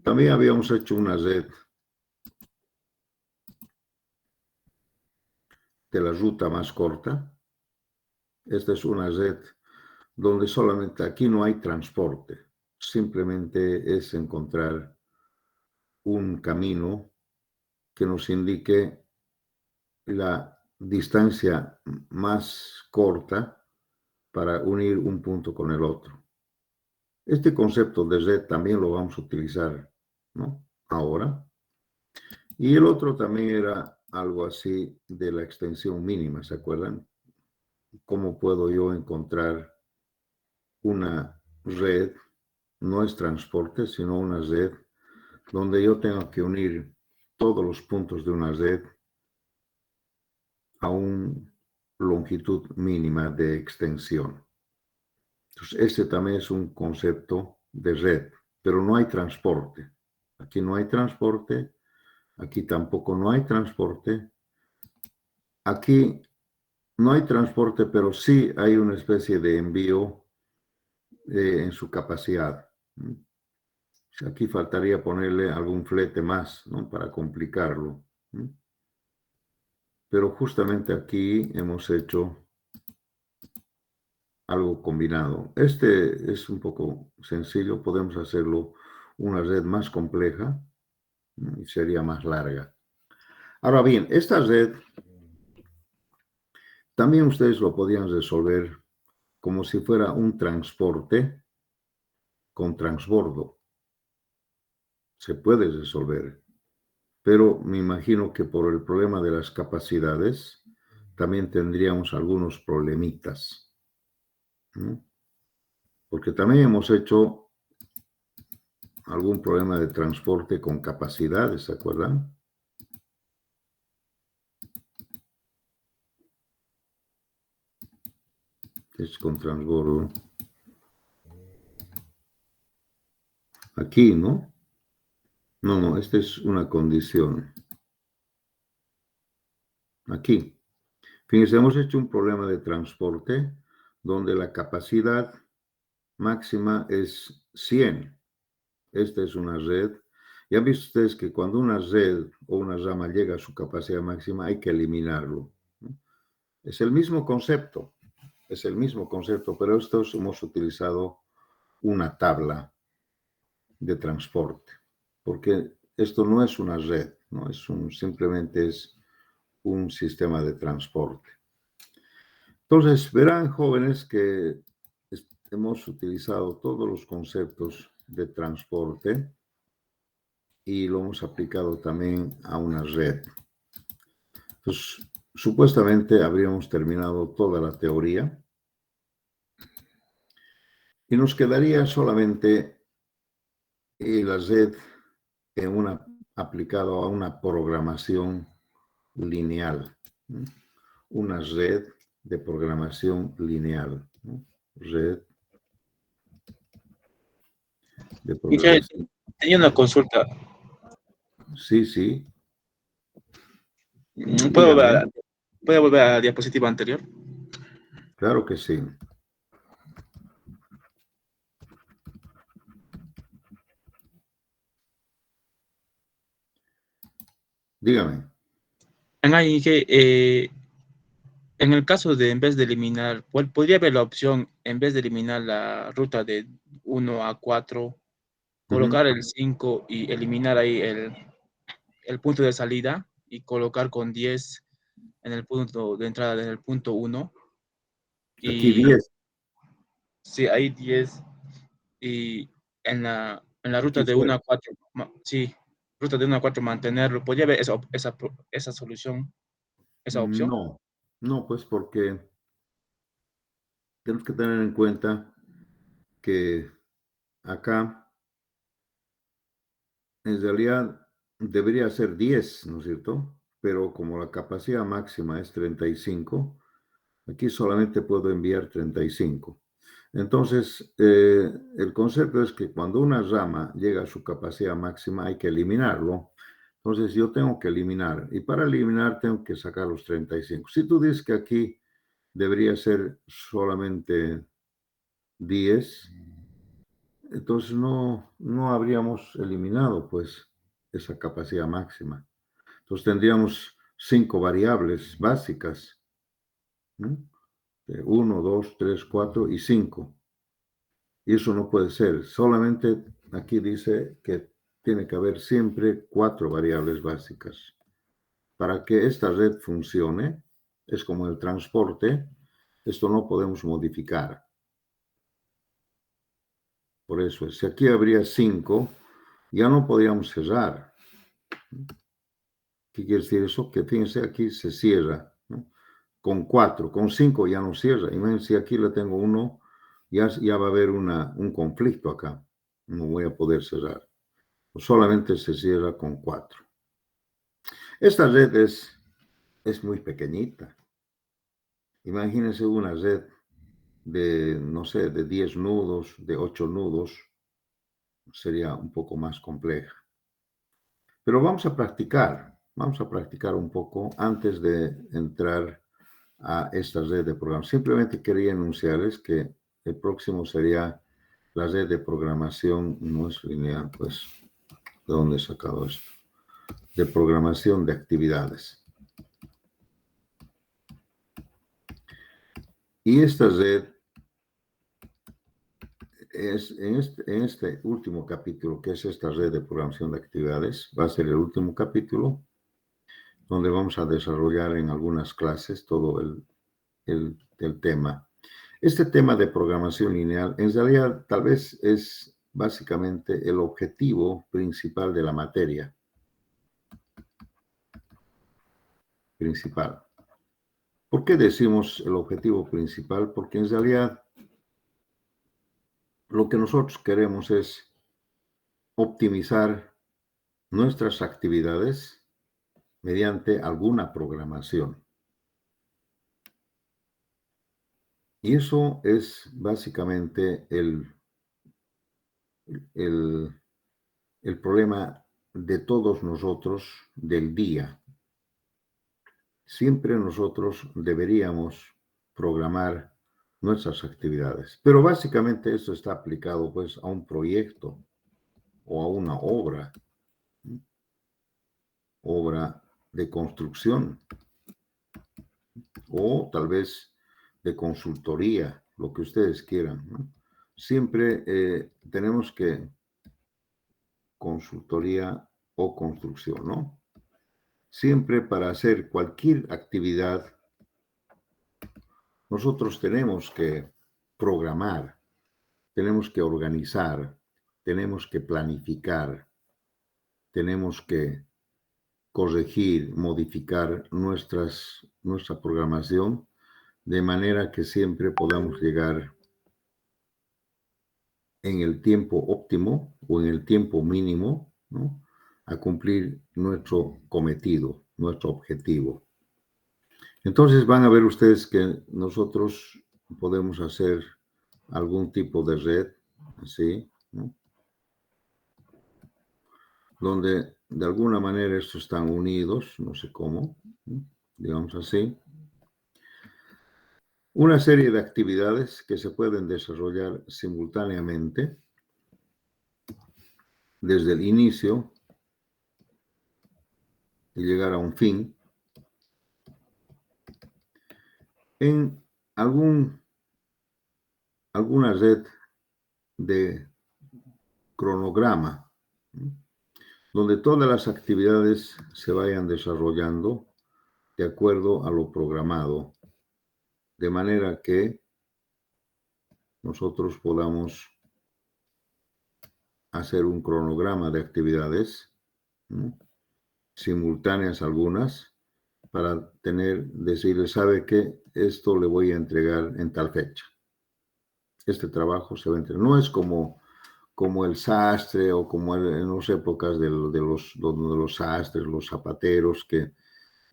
También habíamos hecho una red de la ruta más corta. Esta es una red donde solamente aquí no hay transporte. Simplemente es encontrar un camino que nos indique la distancia más corta para unir un punto con el otro. Este concepto de red también lo vamos a utilizar, ¿no? Ahora. Y el otro también era algo así de la extensión mínima, ¿se acuerdan? ¿Cómo puedo yo encontrar una red? No es transporte, sino una red donde yo tengo que unir todos los puntos de una red a una longitud mínima de extensión. Entonces, este también es un concepto de red, pero no hay transporte. Aquí no hay transporte, aquí tampoco no hay transporte. Aquí no hay transporte, pero sí hay una especie de envío en su capacidad. Aquí faltaría ponerle algún flete más, ¿no? Para complicarlo. Pero justamente aquí hemos hecho algo combinado. Este es un poco sencillo, podemos hacerlo una red más compleja y sería más larga. Ahora bien, esta red también ustedes lo podían resolver como si fuera un transporte con transbordo. Se puede resolver, pero me imagino que por el problema de las capacidades también tendríamos algunos problemitas, ¿no? Porque también hemos hecho algún problema de transporte con capacidades, ¿se acuerdan? Es con transbordo. Aquí, ¿no? No, esta es una condición. Aquí. Fíjense, hemos hecho un problema de transporte donde la capacidad máxima es 100. Esta es una red. Ya han visto ustedes que cuando una red o una rama llega a su capacidad máxima hay que eliminarlo, ¿no? Es el mismo concepto, pero estos hemos utilizado una tabla de transporte, porque esto no es una red, ¿no? Simplemente es un sistema de transporte. Entonces, verán, jóvenes, que hemos utilizado todos los conceptos de transporte y lo hemos aplicado también a una red. Entonces, supuestamente habríamos terminado toda la teoría y nos quedaría solamente la red aplicado a una programación lineal, ¿no? Una red de programación lineal, ¿no? Red de Michael, programación. tenía una consulta. Sí, sí. ¿Puedo volver Dígame. ¿puedo volver a la diapositiva anterior? Claro que sí. Dígame. En ahí que en el caso de en vez de eliminar, podría haber la opción, en vez de eliminar la ruta de 1 a 4, colocar el 5 y eliminar ahí el punto de salida y colocar con 10 en el punto de entrada en el punto 1 Aquí y 10. sí, ahí 10 y en la ruta Aquí de 1 fuera. a 4, sí, ruta de 1 a 4 mantenerlo. ¿Podría haber esa solución, esa opción? No, no, pues porque tenemos que tener en cuenta que acá en realidad debería ser 10, ¿no es cierto? Pero como la capacidad máxima es 35, aquí solamente puedo enviar 35. Entonces, el concepto es que cuando una rama llega a su capacidad máxima hay que eliminarlo. Entonces, yo tengo que eliminar y para eliminar tengo que sacar los 35. Si tú dices que aquí debería ser solamente 10, entonces no habríamos eliminado pues esa capacidad máxima. Entonces tendríamos 5 variables básicas, ¿no? 1, 2, 3, 4 y 5. Y eso no puede ser. Solamente aquí dice que tiene que haber siempre 4 variables básicas. Para que esta red funcione, es como el transporte, esto no podemos modificar. Por eso, si aquí habría 5, ya no podríamos cerrar. ¿Qué quiere decir eso? Que fíjense, aquí se cierra, ¿no? Con 4, con 5 ya no cierra. Imagínense, si aquí le tengo 1, ya va a haber un conflicto acá. No voy a poder cerrar. Solamente se cierra con 4. Esta red es muy pequeñita. Imagínense una red de, no sé, de 10 nudos, de 8 nudos, sería un poco más compleja. Pero vamos a practicar un poco antes de entrar a esta red de programación. Simplemente quería anunciarles que el próximo sería la red de programación, no es lineal, pues, ¿de dónde he sacado esto? De programación de actividades. Y esta red es en este último capítulo, que es esta red de programación de actividades, va a ser el último capítulo donde vamos a desarrollar en algunas clases todo el tema. Este tema de programación lineal, en realidad, tal vez es básicamente el objetivo principal de la materia. Principal. ¿Por qué decimos el objetivo principal? Porque en realidad lo que nosotros queremos es optimizar nuestras actividades mediante alguna programación. Y eso es básicamente el problema de todos nosotros del día. Siempre nosotros deberíamos programar nuestras actividades. Pero básicamente esto está aplicado pues a un proyecto o a una obra de construcción o tal vez de consultoría, lo que ustedes quieran, ¿no? Siempre tenemos que consultoría o construcción, ¿no? Siempre para hacer cualquier actividad, nosotros tenemos que programar. tenemos que organizar, tenemos que planificar, tenemos que corregir, modificar nuestra programación de manera que siempre podamos llegar en el tiempo óptimo o en el tiempo mínimo, ¿no?, a cumplir nuestro cometido, nuestro objetivo. Entonces van a ver ustedes que nosotros podemos hacer algún tipo de red, así, ¿no?, donde de alguna manera estos están unidos, no sé cómo, ¿no?, digamos así. Una serie de actividades que se pueden desarrollar simultáneamente desde el inicio y llegar a un fin en alguna red de cronograma, ¿no?, donde todas las actividades se vayan desarrollando de acuerdo a lo programado, de manera que nosotros podamos hacer un cronograma de actividades, ¿no?, simultáneas algunas, para decirle, ¿sabe qué? Esto le voy a entregar en tal fecha. Este trabajo se va a entregar. No es como el sastre o como en las épocas de los sastres, los zapateros que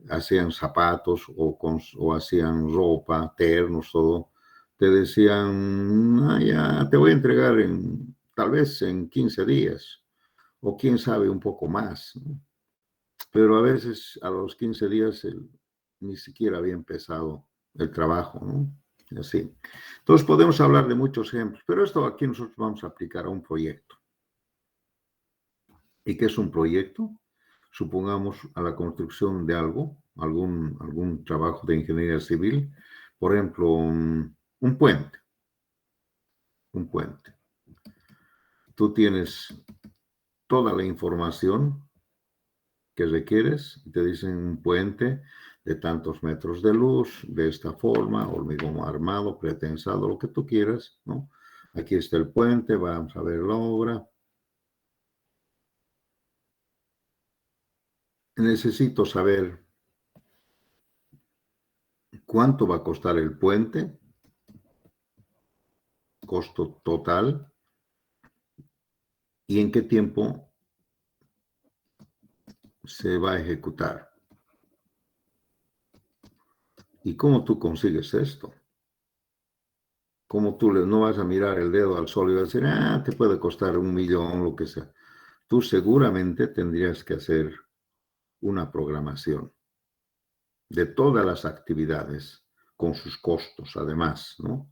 hacían zapatos o hacían ropa, ternos, todo. Te decían, ya te voy a entregar tal vez en 15 días o quién sabe un poco más, ¿no? Pero a veces a los 15 días ni siquiera había empezado el trabajo, ¿no? Y así. Entonces podemos hablar de muchos ejemplos, pero esto aquí nosotros vamos a aplicar a un proyecto. ¿Y qué es un proyecto? Supongamos a la construcción de algún trabajo de ingeniería civil, por ejemplo, un puente. Un puente. Tú tienes toda la información que requieres, te dicen un puente de tantos metros de luz, de esta forma, hormigón armado, pretensado, lo que tú quieras, ¿no? Aquí está el puente, vamos a ver la obra. Necesito saber cuánto va a costar el puente, costo total, y en qué tiempo se va a ejecutar. ¿Y cómo tú consigues esto? ¿Cómo tú no vas a mirar el dedo al sol y vas a decir, te puede costar 1 millón, lo que sea? Tú seguramente tendrías que hacer una programación de todas las actividades con sus costos, además, ¿no?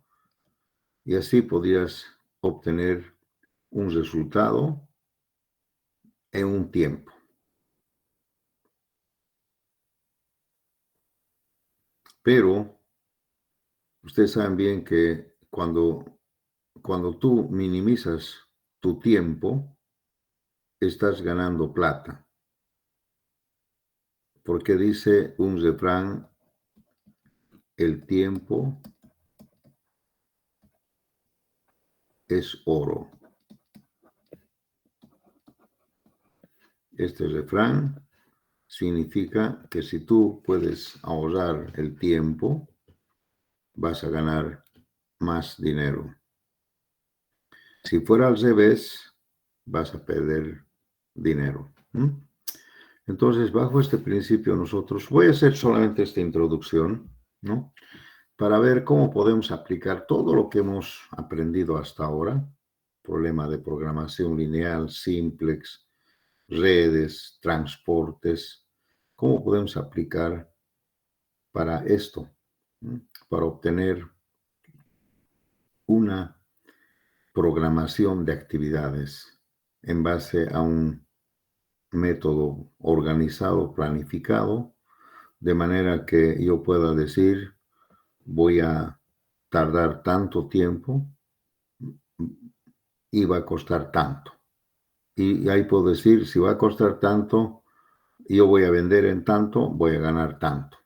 Y así podrías obtener un resultado en un tiempo. Pero ustedes saben bien que cuando tú minimizas tu tiempo, estás ganando plata. Porque dice un refrán, el tiempo es oro. Este refrán significa que si tú puedes ahorrar el tiempo, vas a ganar más dinero. Si fuera al revés, vas a perder dinero. Entonces, bajo este principio nosotros, voy a hacer solamente esta introducción, ¿no?, para ver cómo podemos aplicar todo lo que hemos aprendido hasta ahora, problema de programación lineal, simplex, redes, transportes, cómo podemos aplicar para esto, para obtener una programación de actividades en base a un método organizado, planificado, de manera que yo pueda decir, voy a tardar tanto tiempo y va a costar tanto. Y ahí puedo decir, si va a costar tanto, yo voy a vender en tanto, voy a ganar tanto.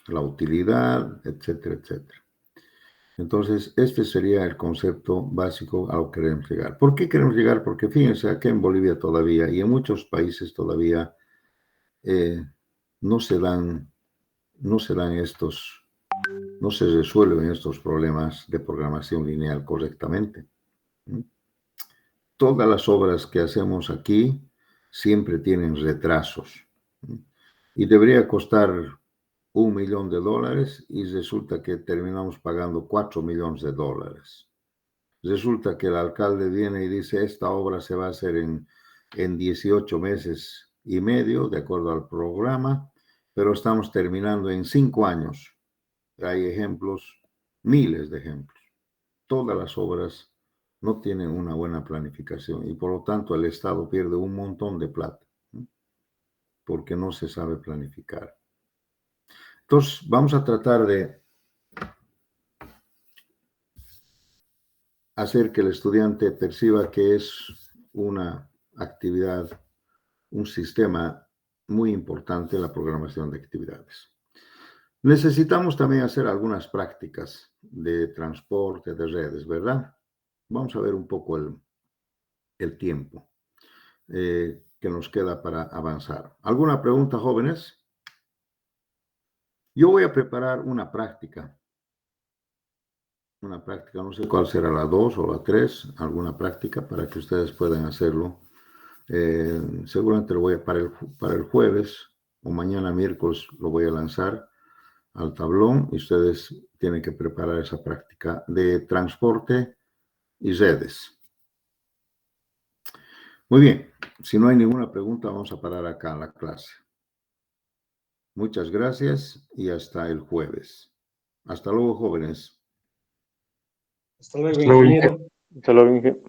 La utilidad, etcétera, etcétera. Entonces, este sería el concepto básico a lo que queremos llegar. ¿Por qué queremos llegar? Porque fíjense, aquí en Bolivia todavía y en muchos países todavía no se resuelven estos problemas de programación lineal correctamente. Todas las obras que hacemos aquí siempre tienen retrasos. Y debería costar $1 millón y resulta que terminamos pagando $4 millones. Resulta que el alcalde viene y dice, esta obra se va a hacer en 18 meses y medio, de acuerdo al programa, pero estamos terminando en 5 años. Hay ejemplos, miles de ejemplos. Todas las obras no tienen una buena planificación y por lo tanto el Estado pierde un montón de plata, ¿no? Porque no se sabe planificar. Entonces, vamos a tratar de hacer que el estudiante perciba que es una actividad, un sistema muy importante, la programación de actividades. Necesitamos también hacer algunas prácticas de transporte, de redes, ¿verdad? Vamos a ver un poco el tiempo que nos queda para avanzar. ¿Alguna pregunta, jóvenes? Yo voy a preparar una práctica, no sé cuál será, la 2 o la 3, alguna práctica para que ustedes puedan hacerlo. Seguramente lo voy a para el jueves o mañana miércoles lo voy a lanzar al tablón y ustedes tienen que preparar esa práctica de transporte y redes. Muy bien, si no hay ninguna pregunta vamos a parar acá en la clase. Muchas gracias y hasta el jueves. Hasta luego, jóvenes. Hasta luego, ingeniero. Hasta luego, Inge.